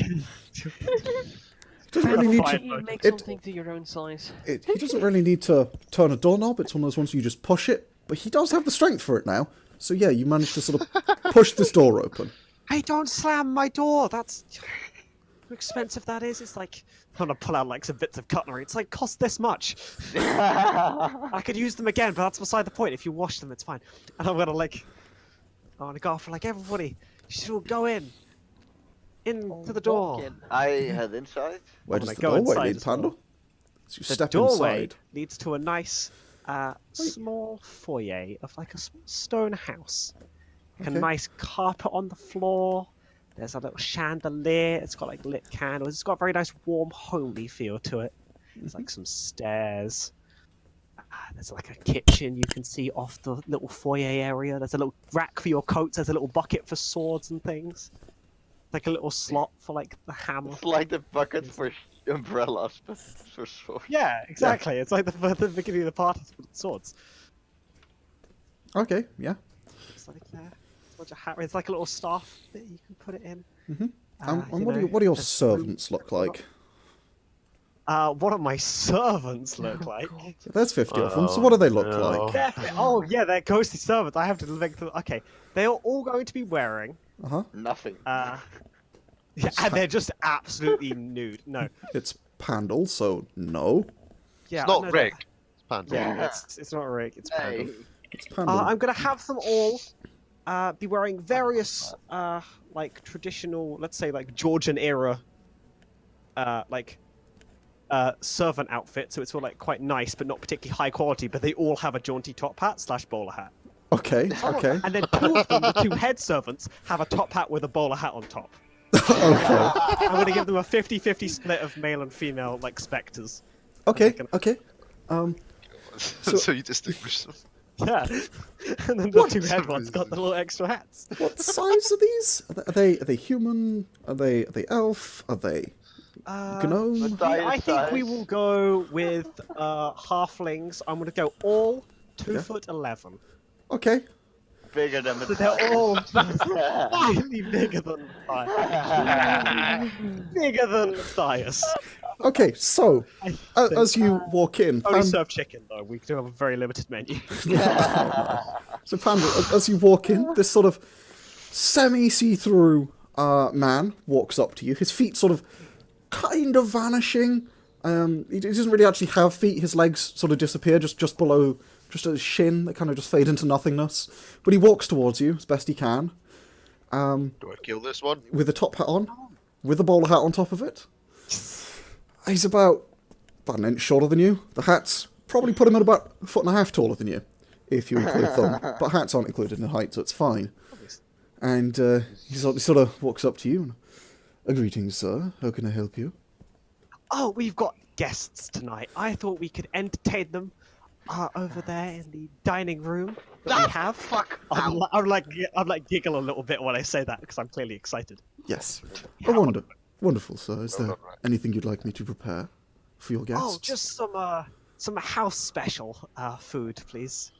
Doesn't really need Fine. to. You make It- something to your own size. He doesn't really need to turn a doorknob. It's one of those ones you just push it. But he does have the strength for it now. So yeah, you managed to sort of push this door open. Hey, don't slam my door. That's how expensive that is. It's like I'm gonna pull out like some bits of cutlery. It's like cost this much. I could use them again, but that's beside the point. If you wash them, it's fine. And I'm gonna go for like everybody. You should all go in to the door. I head inside. Where I'm does gonna the go doorway inside lead, as well. Pandal? So you The step doorway inside. leads to a nice, small foyer of like a small stone house. Like Okay. a nice carpet on the floor. There's a little chandelier. It's got like lit candles. It's got a very nice, warm, homely feel to it. There's like some stairs. There's like a kitchen you can see off the little foyer area. There's a little rack for your coats. There's a little bucket for swords and things. Like a little slot for like the hammer. It's like the bucket for umbrellas, but for swords. Yeah, exactly. It's like the beginning of the party for swords. Okay, yeah. It's like there. It's like a little staff that you can put it in. And you what do know, what do your there's servants look like? What do my servants look like? There's 50 of them, so what do they look no. like? Oh yeah, they're ghostly servants. I have to make them. Okay, they are all going to be wearing. Uh-huh. Nothing. Yeah, and they're just absolutely nude. No. It's Pandal, so no. Yeah, It's I not know Rick. that. It's Pandal. Yeah, it's not Rick. It's Hey. Pandal. It's Pandal. I'm gonna have them all be wearing various like traditional, let's say like Georgian era, servant outfit. So it's all like quite nice, but not particularly high quality. But they all have a jaunty top hat / bowler hat. Okay, okay. And then two of them, the two head servants, have a top hat with a bowler hat on top. Okay. I'm gonna give them a 50-50 split of male and female like specters. Okay, okay. So you distinguish them. Yeah. And then the two head ones got the little extra hats. What size are these? Are they human? Are they elf? Are they gnome? Mathias I think we size. will go with halflings. I'm gonna go all 2'11". Okay. Bigger than So the they're all slightly bigger than Mathias. Bigger than Mathias. Okay, so I as you walk in, only serve chicken though. We do have a very limited menu. so Pandal, as you walk in, this sort of semi-see-through man walks up to you. His feet sort of kind of vanishing. He doesn't really actually have feet. His legs sort of disappear just below, just at his shin. They kind of just fade into nothingness. But he walks towards you as best he can, Do I kill this one? with the top hat on, with a bowler hat on top of it. He's about an inch shorter than you. The hats probably put him at about a foot and a half taller than you, if you include them. But hats aren't included in height, so it's fine. And he sort of walks up to you. And, greetings, sir. How can I help you? Oh, we've got guests tonight. I thought we could entertain them over there in the dining room that we have. Fuck. I'm like giggle a little bit when I say that because I'm clearly excited. Yes. Yeah, Wonderful, sir. Is there anything you'd like me to prepare for your guests? Oh, just some house special food, please.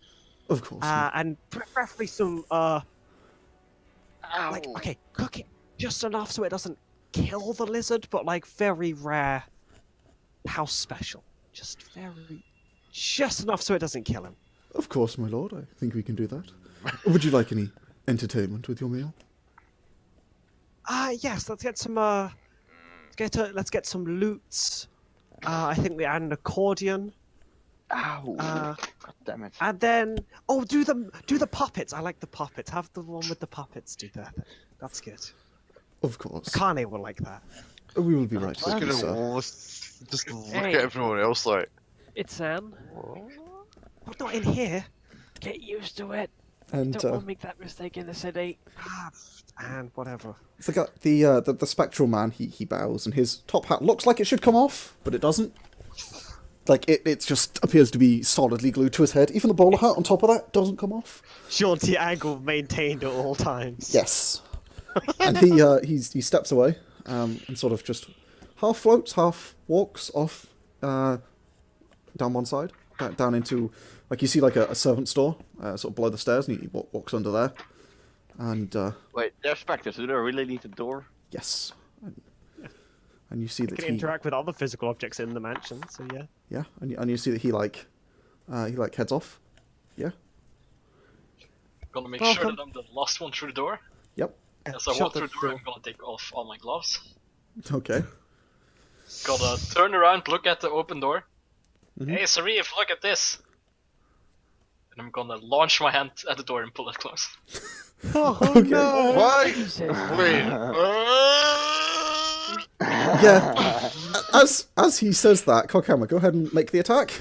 Of course. And preferably some like okay, cook it just enough so it doesn't kill the lizard, but like very rare house special. Just enough so it doesn't kill him. Of course, my lord. I think we can do that. Would you like any entertainment with your meal? Yes, let's get some let's get some lutes. I think we add an accordion. Ow. God damn it. And then do the puppets. I like the puppets. Have the one with the puppets do that. That's good. Of course. Akane will like that. We will be right Just with you, gonna sir. just look Hey. at everyone else like. It's Anne. But not in here. Get used to it. And Don't want to make that mistake in the city. And whatever. the spectral man, he bows, and his top hat looks like it should come off, but it doesn't. like it just appears to be solidly glued to his head. Even the bowler hat on top of that doesn't come off. Jaunty angle maintained at all times. Yes. And he steps away and sort of just half floats, half walks off down one side, down into, like, you see like a servant's door sort of below the stairs, and he walks under there. And Wait, they're specters. Do they really need a door? yes, and you see that Can he interact with other physical objects in the mansion, so yeah. yeah, and you see that he heads off. Yeah. Gonna make Welcome. sure that I'm the last one through the door. Yep. As I Shut walk the through the door, door. I'm gonna take off all my gloves. Okay. Gotta turn around, look at the open door. Mhm. Hey, Sauriv, look at this! And I'm gonna launch my hand at the door and pull it closed. Oh Okay. no! Why? Wait. Yeah. As he says that, Coghammer, go ahead and make the attack.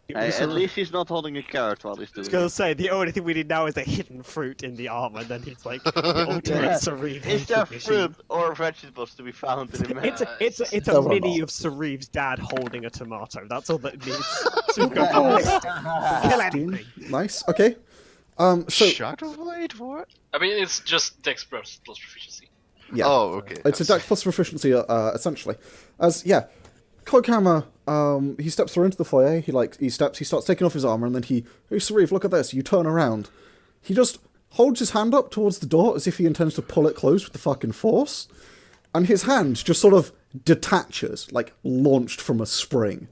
Hey, at least he's not holding a carrot while he's I was doing gonna it. say, the only thing we need now is a hidden fruit in the armor, and then he's like, the ultimate Yeah. Sauriv Is there machine. fruit or vegetables to be found in the map? It's a There are mini not. of Sariv's dad holding a tomato. That's all that it needs. So we go kill anything. Nice. Okay. So Shadow Blade? What? I mean, it's just Dex plus proficiency. yeah. Oh, okay. It's a dex plus proficiency, essentially. Coghammer, he steps through into the foyer. He starts taking off his armor, and then hey, Sauriv, look at this. You turn around. He just holds his hand up towards the door as if he intends to pull it closed with the fucking force, and his hand just sort of detaches, like launched from a spring.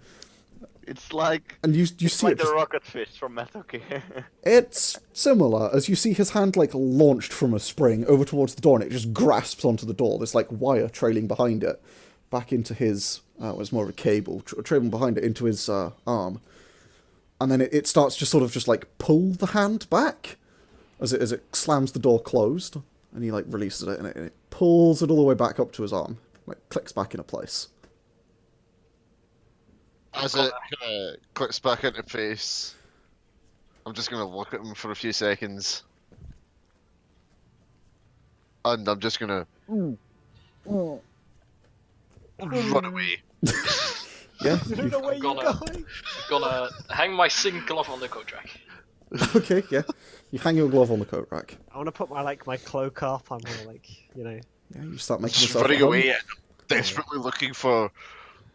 It's like And you it's see like it. the Just, rocket fist from Metal Gear. it's similar as you see his hand like launched from a spring over towards the door, and it just grasps onto the door. There's like wire trailing behind it, back into his. It was more of a cable trailing behind it into his arm, and then it starts just sort of just like pull the hand back as it slams the door closed, and he like releases it, and it pulls it all the way back up to his arm, like clicks back into place. As it clicks back into place, I'm just gonna look at him for a few seconds. And I'm just gonna run away. Yeah. I don't know where you're Gonna- going. Gonna hang my sing glove on the coat rack. Okay. Yeah. You hang your glove on the coat rack. I want to put my cloak up. I'm gonna Yeah. You start making Just yourself running at home. away, desperately looking for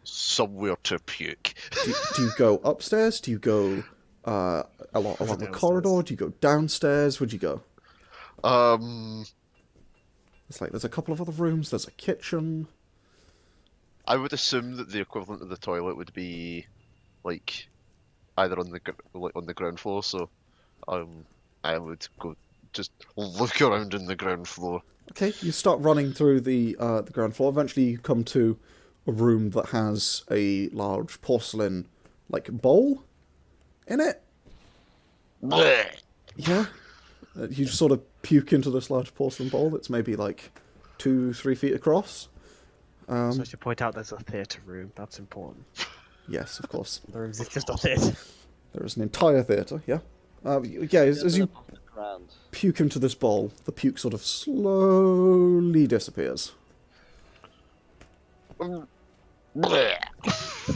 somewhere to puke. Do you go upstairs? Do you go along the downstairs. corridor? Do you go downstairs? Where'd you go? It's like there's a couple of other rooms. There's a kitchen. I would assume that the equivalent of the toilet would be, like, either on the ground floor. So, I would go just look around in the ground floor. Okay, you start running through the ground floor. Eventually, you come to a room that has a large porcelain like bowl in it. Blech. Yeah. You just sort of puke into this large porcelain bowl that's maybe like 2-3 feet across. So I should point out there's a theatre room. That's important. Yes, of course. The rooms is just a theatre. There is an entire theatre. Yeah. Yeah. As you Ground. puke into this bowl, the puke sort of slowly disappears. Blech.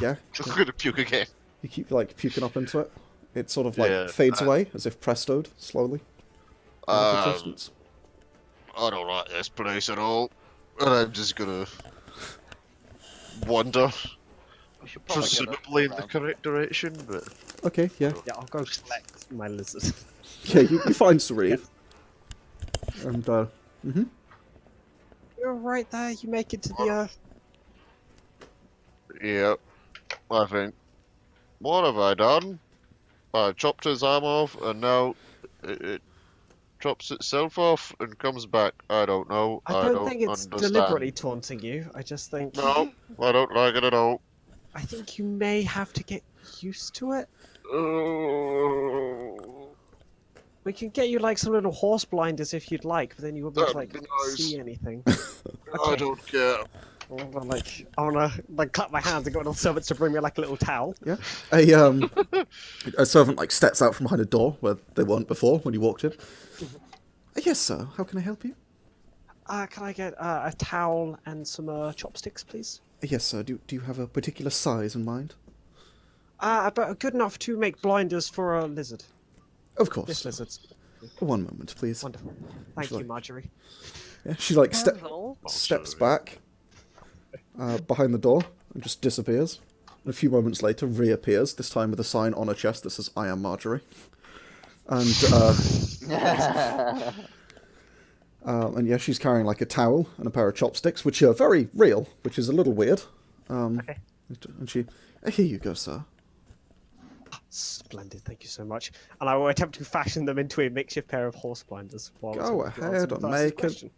Yeah. I'm gonna puke again. You keep like puking up into it. It sort of like Yeah, fades away as if prestoed slowly. out of existence. I don't like this place at all. And I'm just gonna wander, We should probably get presumably in the around. correct direction, but... Okay, yeah. Yeah, I'll go collect my lizard. Yeah, you find Sauriv. And, You're right there. You make it to the earth. Yeah, I think. What have I done? I chopped his arm off, and now it chops itself off and comes back. I don't know. I don't think it's understand. deliberately taunting you. I just think. No, I don't like it at all. I think you may have to get used to it. We can get you like some little horse blinders if you'd like, but then you won't be able to like That'd be nice. see anything. I don't care. I wanna like clap my hands and go to the servants to bring me like a little towel. yeah. A servant like steps out from behind a door where they weren't before when you walked in. Yes, sir. How can I help you? Can I get a towel and some chopsticks, please? Yes, sir. Do you have a particular size in mind? But good enough to make blinders for a lizard. Of This course. lizard's One moment, please. wonderful. Thank Shall you, I- Marjorie. Yeah, she like Pandal, steps back behind the door and just disappears. And a few moments later, reappears. This time with a sign on her chest that says "I am Marjorie." And yeah, she's carrying like a towel and a pair of chopsticks, which are very real, which is a little weird. Okay. And she, here you go, sir. Splendid, thank you so much. And I will attempt to fashion them into a makeshift pair of horse blinders. While Go attempting to ahead answer and Matthias' make it. question.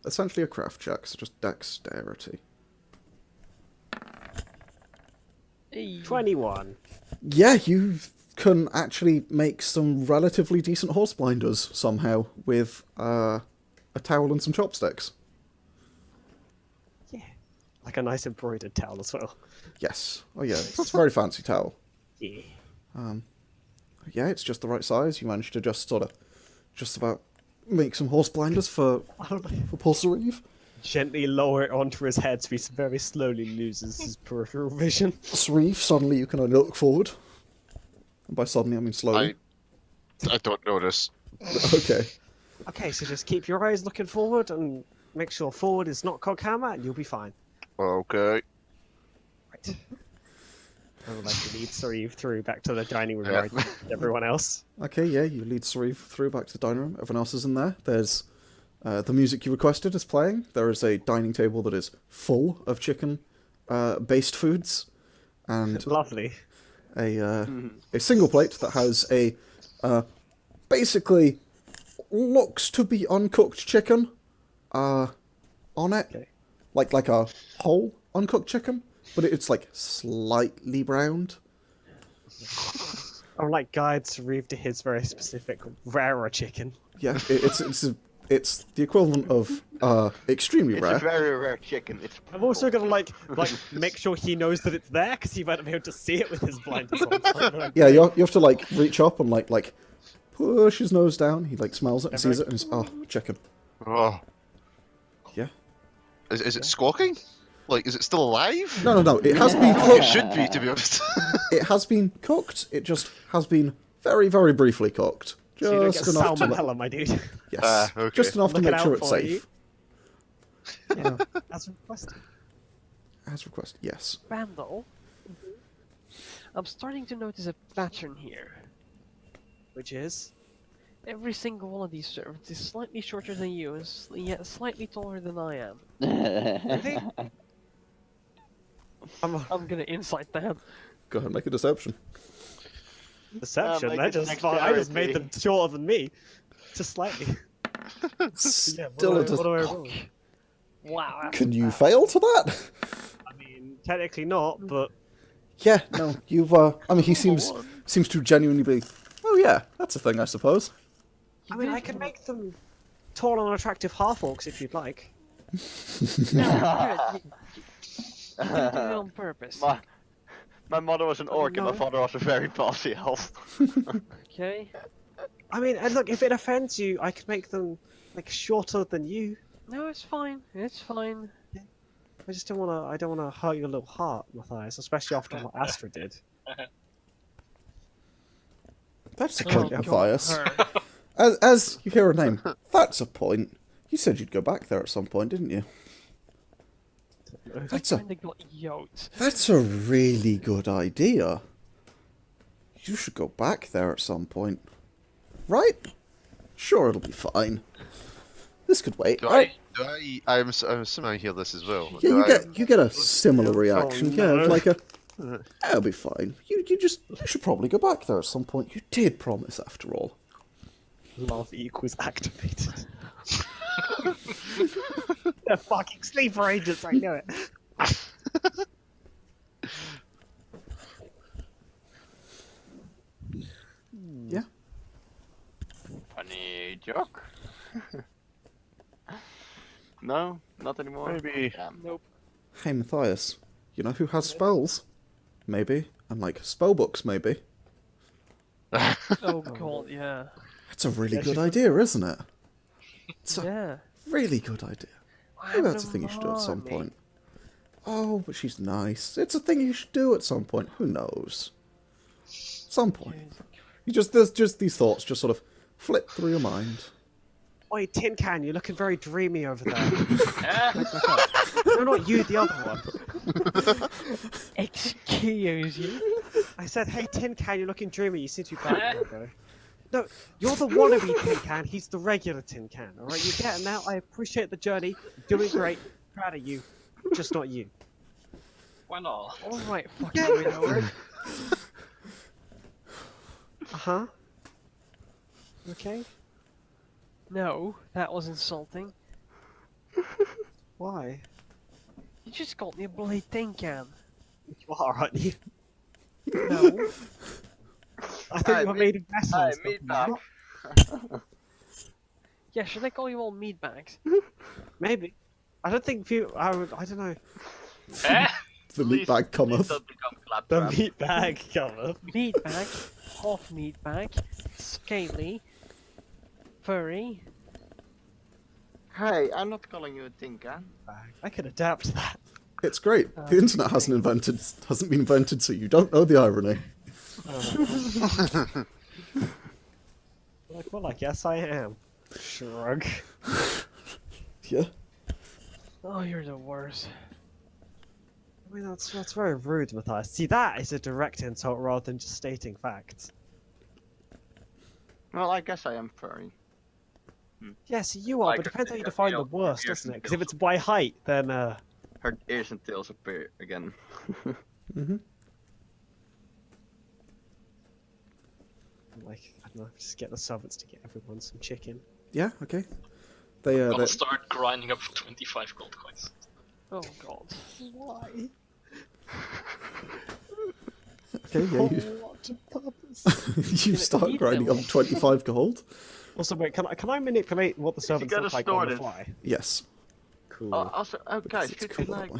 Essentially a craft check, so just dexterity. hey, 21. Yeah, you can actually make some relatively decent horse blinders somehow with a towel and some chopsticks. Yeah. Like a nice embroidered towel as well. Yes. Oh yeah, that's a very fancy towel. Yeah. Yeah, it's just the right size. You managed to just sort of, just about make some horse blinders for poor Sauriv. Gently lower it onto his head so he very slowly loses his peripheral vision. Sauriv, suddenly you can only look forward. And by suddenly, I mean slowly. I don't notice. Okay. Okay, so just keep your eyes looking forward and make sure forward is not Coghammer and you'll be fine. Okay. Right. I would like to lead Sauriv through back to the dining room Yeah. right with everyone else. Okay, yeah, you lead Sauriv through back to the dining room. Everyone else is in there. There's the music you requested is playing. There is a dining table that is full of chicken based foods. And Lovely. a single plate that has a basically looks to be uncooked chicken on it, Okay. like a whole uncooked chicken, but it's like slightly browned. I would like guide Sauriv to his very specific rarer chicken. Yeah, it's the equivalent of extremely It's rare. a very rare chicken. It's I'm also gonna like make sure he knows that it's there because he might not be able to see it with his blinders on. So I'm gonna- Yeah, you have to like reach up and like push his nose down. He like smells it and sees it and he's chicken. Oh. Yeah. Is it squawking? Like, is it still alive? No. It has been It cooked. should be, to be honest. It has been cooked. It just has been very, very briefly cooked. So you don't get Just enough to salmonella, my dude. yes, Okay. just enough to Looking make sure out it's for safe. As requested. As requested, yes. Pandal. I'm starting to notice a pattern here. Which is Every single one of these servants is slightly shorter than you, and yet slightly taller than I am. really. I'm gonna insight that. Go ahead, make a deception. Deception. Make I it just made them dexterity. shorter than me, just slightly. Still, it what do I does. roll? Wow. that's Can you bad. fail to that? I mean, technically not, but Yeah, no. You. I mean, he seems to genuinely be. Oh yeah, that's a thing, I suppose. I mean, I can make them tall and attractive half orcs if you'd like. No, you didn't do it on purpose. My mother was an orc and my no. father was a very bossy elf. Okay. I mean, and look, if it offends you, I could make them like shorter than you. No, it's fine. It's fine. I just don't wanna. I don't wanna hurt your little heart, Matthias, especially after what Astra did. That's a Oh, point, God, Mathias. her. As you hear a name, that's a point. You said you'd go back there at some point, didn't you? That's I a kinda got yoked. that's a really good idea. You should go back there at some point, right? Sure, it'll be fine. This could wait, right? I'm assuming I hear this as well. Yeah, Do you get a similar reaction. no. Yeah, like a. It'll be fine. You should probably go back there at some point. You did promise, after all. Love equals activated. They're fucking sleeper agents. I know it. Yeah. Funny joke. No, not anymore. Maybe. Damn. Nope. Hey, Matthias. You know who has spells? Maybe. And like spell books, maybe. Oh god, yeah. That's a really good idea, isn't it? It's a Yeah. really good idea. Why Maybe that's a thing you should do at some point. Oh, but she's nice. It's a thing you should do at some point. Who knows? Some point. There's just these thoughts just sort of flit through your mind. Oi, Tin Can, you're looking very dreamy over there. Eh? No, not you, the other one. Excuse you. I said, hey, Tin Can, you're looking dreamy. You seem to be back now, though. No, you're the wannabe Tin Can. He's the regular Tin Can. All right, you get it now. I appreciate the journey. You're doing great. Proud of you. Just not you. Why not? Alright, fucking weirdo. Uh-huh. Okay. No, that was insulting. Why? You just called me a bloody tin can. You are, aren't you? No. I thought you were made of metal. Hi, and stuff, meatbag. not. Yeah, should I call you all meatbags? Maybe. I don't think you. I don't know. Eh? The Please- meatbag please cometh. don't become The claptrap. meat bag cover. Meatbag, half meatbag, scaly, furry. Hey, I'm not calling you a tin can. I could adapt that. It's great. The internet hasn't been invented, so you don't know the irony. Like, well, I guess I am. Shrug. Yeah. Oh, you're the worst. I mean, that's very rude, Mathias. See, that is a direct insult rather than just stating facts. Well, I guess I am furry. Yes, you are, Like but a- depends how you a define the real- worst, real doesn't it? Because if skills. it's by height, then Her ears and tails appear again. like I don't know, just get the servants to get everyone some chicken. Yeah. Okay. They I'm gonna start grinding up 25 gold coins. Oh god. Why? okay. Yeah. What purpose? You start eat grinding them. up 25 gold. Also, wait, can I manipulate what the servants gotta look like store on the this. fly? Yes. Cool. Also, guys, It's should we cool. like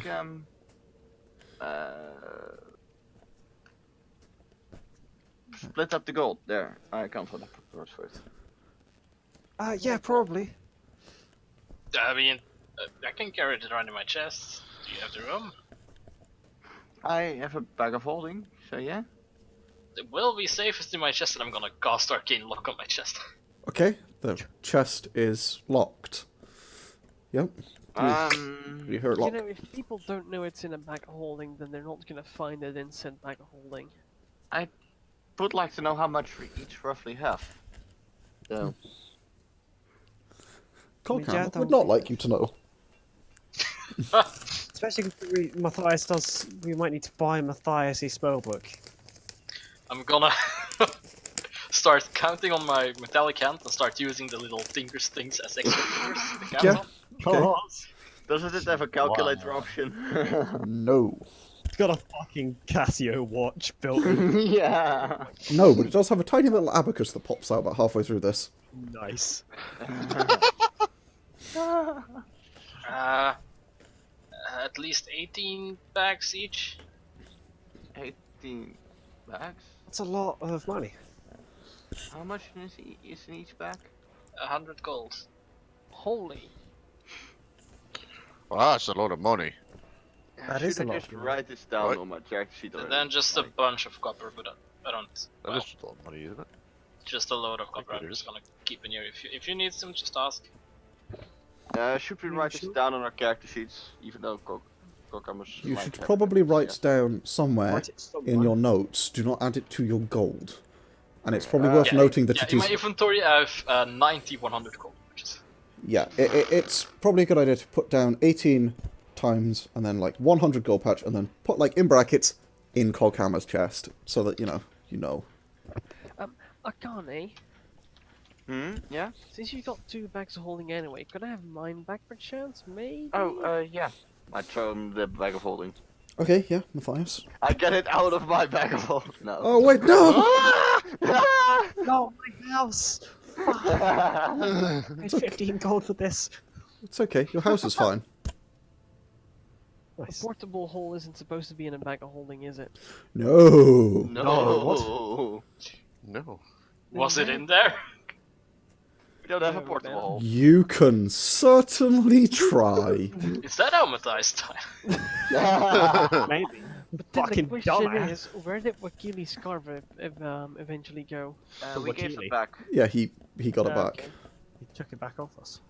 split up the gold? There, I can't find the words for it. Yeah, probably. I mean, I can carry it around in my chest. Do you have the room? I have a bag of holding, so yeah. It will be safest in my chest, and I'm gonna cast Arcane Lock on my chest. Okay. The chest is locked. Yep. You hear it You lock? know, if people don't know it's in a bag of holding, then they're not gonna find it in said bag of holding. Would like to know how much we each roughly have. So, Coghammer yeah, would not like you to know. Especially if Mathias does. We might need to buy Mathias a spellbook. I'm gonna start counting on my metallic hand and start using the little finger stings as extra fingers. to count Yeah. on. Okay. doesn't it have a calculator option? No. It's got a fucking Casio watch built in. Yeah. No, but it does have a tiny little abacus that pops out about halfway through this. Nice. At least 18 bags each. 18 bags? That's a lot of money. How much is in each bag? 100 gold. Holy. Well, that's a lot of money. That Should is a I lot just of money. write this down What? on my character sheet And already? then just a bunch of copper, but I don't. That Well, is a lot of money, isn't it? just a load of copper. it I'm is. just gonna keep in here. If you need some, just ask. Should we Yeah, write sure. this down on our character sheets? Even though Coghammer's You like should have probably it, write yeah. down somewhere Write it somewhere. in your notes. Do not add it to your gold. And it's probably Yeah, worth noting that Yeah, it in is. my inventory I have 90 100 gold, which is Yeah, it's probably a good idea to put down 18 times and then like 100 gold patch and then put like in brackets in Coghammer's chest so that you know. Akane, Yeah? since you got 2 bags of holding anyway, could I have mine back per chance? Maybe? Oh, yeah. I throw him the bag of holding. Okay, yeah, Mathias. I get it out of my bag of holding. No. Oh wait, no! No, my house! I paid 15 gold for this. It's okay. Your house is fine. A Nice. portable hole isn't supposed to be in a bag of holding, is it? No. No. No. was it in there? We don't have a No, portable man. hole. You can certainly try. Is that how Mathias died? Maybe. But then Fucking the question dumbass. is, where did Wakili's scarf eventually go? We gave Wakili. it back. Yeah, he got it Ah, back. okay. He took it back off us.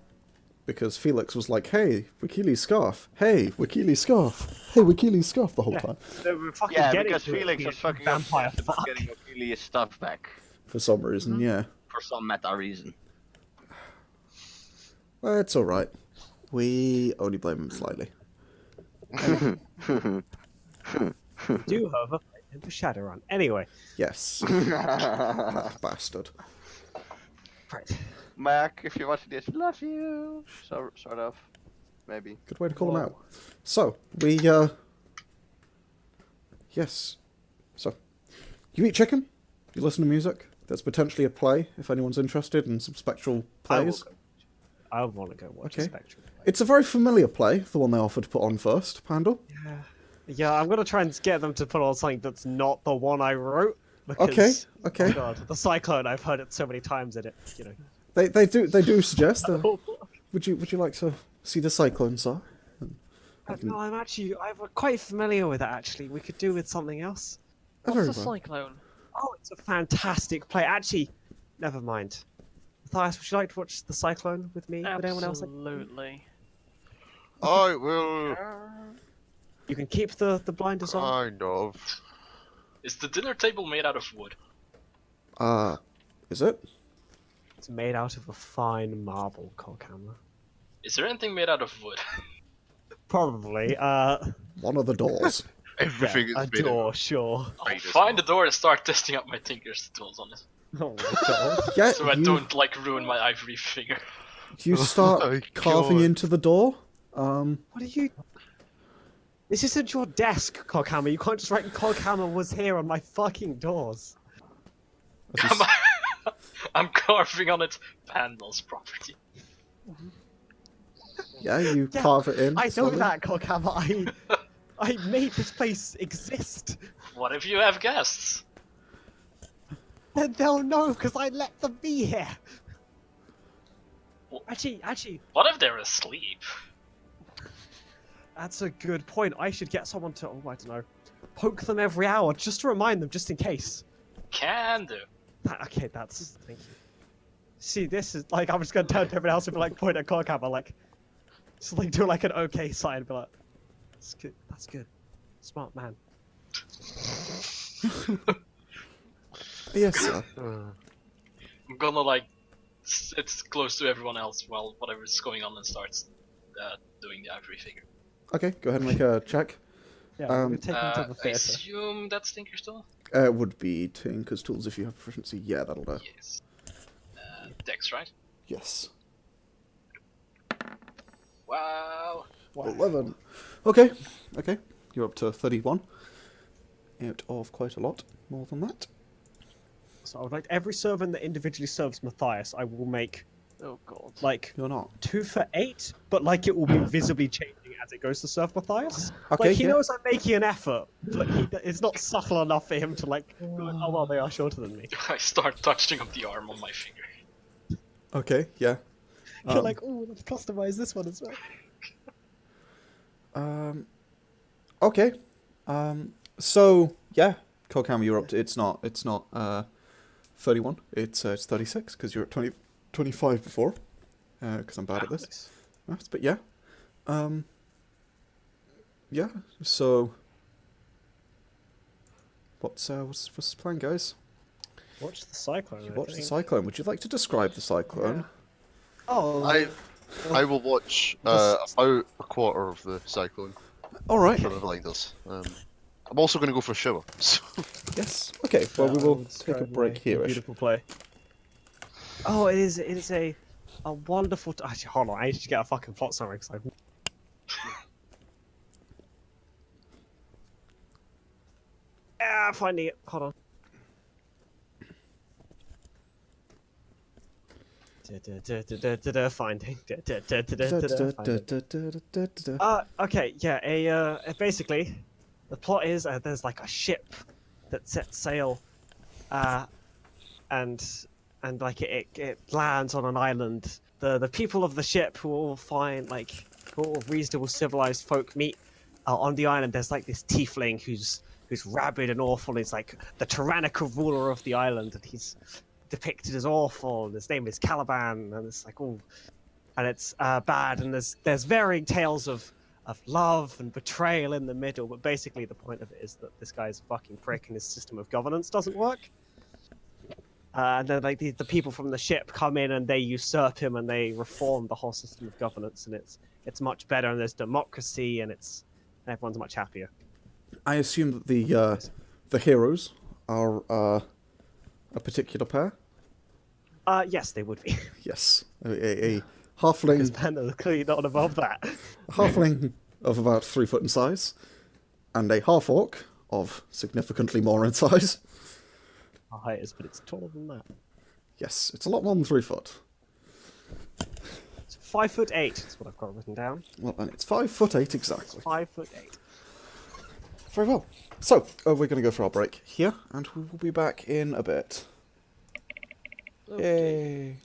Because Felix was like, hey, Wakili's scarf. Hey, Wakili's scarf. Hey, Wakili's scarf the whole Yeah. time. So we're fucking Yeah, getting because to it, Felix being was fucking vampire upset about fuck. getting Ophelia's stuff back For some reason, yeah. for some meta reason. Well, it's alright. We only blame him slightly. Do, however, blame the Shadowrun. Anyway, Yes. That bastard. right. Mac, if you're watching this, love you. Sort of. Maybe. Good way to call him out. So, we, yes. So, you eat chicken, you listen to music, there's potentially a play, if anyone's interested in some spectral plays. I want to go watch Okay. Spectrum. It's a very familiar play, the one they offered to put on first, Pandal. Yeah, I'm gonna try and get them to put on something that's not the one I wrote. Because, Okay. Oh God, the Cyclone. I've heard it so many times in it. You know. They do suggest that. Would you like to see the cyclone, sir? No, I'm quite familiar with it. Actually, we could do with something else. Oh, What's very the well. cyclone? Oh, it's a fantastic play. Actually, never mind. Mathias, would you like to watch the Cyclone with me? Would anyone else like? Absolutely. I will. You can keep the blinders on. Kind of. Is the dinner table made out of wood? Is it? It's made out of a fine marble, Coghammer. Is there anything made out of wood? Probably. One of the doors. Everything a is made door, of. sure. I'll Right, find the door and start testing out my tinker's tools on it, Oh my god. Yeah, so I don't like ruin my ivory finger. you start Oh my carving God. into the door. What are you? This isn't your desk, Coghammer. You can't just write Coghammer was here on my fucking doors. as you s- I'm carving on it Pandal's property. yeah, you Yeah, carve it in. I know slowly. that, Coghammer. I made this place exist. What if you have guests? Then they'll know because I let them be here. Well- Actually, What if they're asleep? that's a good point. I should get someone to, oh, I don't know, poke them every hour just to remind them, just in case. Can do. Okay, that's. Thank you. See, this is like I'm just gonna turn to everyone else and be like, point at Coghammer, like, just like do like an okay sign, and be like, that's good. That's good. Smart man. Yes, sir. I'm gonna like sit close to everyone else while whatever's going on and starts doing the ivory figure. Okay, go ahead and make a check. Yeah, we're Um, gonna take him to the I theater. assume that's Tinker's tool? It would be Tinker's tools if you have proficiency. Yeah, that'll do. Yes. Dex, right? Yes. Wow. 11. Okay. You're up to 31. Out of quite a lot more than that. So I would like every servant that individually serves Mathias, I will make Oh god. like You're not. 2 for 8, but like it will be visibly changing as it goes to serve Mathias. Okay, Like he yeah. knows I'm making an effort, but it's not subtle enough for him to like go, oh well, they are shorter than me. I start touching up the arm on my finger. Okay, yeah. You're like, oh, let's customize this one as well. Okay. So yeah, Coghammer, you're up to. It's not 31. It's 36 because you're at 25 before. Because I'm bad at this. Maths, but yeah. Yeah. So. What's the plan, guys? Watch the cyclone. You watch the cyclone. Would you like to describe the cyclone? Oh, I will watch about a quarter of the cyclone All right. for the blinders. I'm also going to go for a shower. So. Yes. Okay. Well, we will take a break here. Beautiful play. Oh, it is a wonderful. Actually, hold on. I need to get a fucking plot summary because I. Yeah, finding it. Hold on. Finding. Okay, yeah, basically, the plot is there's like a ship that sets sail, and like it lands on an island. The people of the ship who all find like who all reasonable civilized folk meet on the island, there's like this tiefling who's rabid and awful. He's like the tyrannical ruler of the island, and he's depicted as awful. And his name is Caliban, and it's like, oh, and it's bad. And there's varying tales of love and betrayal in the middle. But basically, the point of it is that this guy's a fucking prick, and his system of governance doesn't work. And then like the people from the ship come in and they usurp him and they reform the whole system of governance, and it's much better, and there's democracy, and everyone's much happier. I assume that the heroes are a particular pair. Yes, they would be. Yes, a Because halfling, Pandal is clearly not above that. a halfling of about 3 foot in size, and a half orc of significantly more in size. Our height is, but it's taller than that. Yes, it's a lot more than 3 foot. It's 5'8" is what I've got written down. Well, and it's 5'8" exactly. 5'8". Very well. So, we're going to go for our break here, and we will be back in a bit. Yay.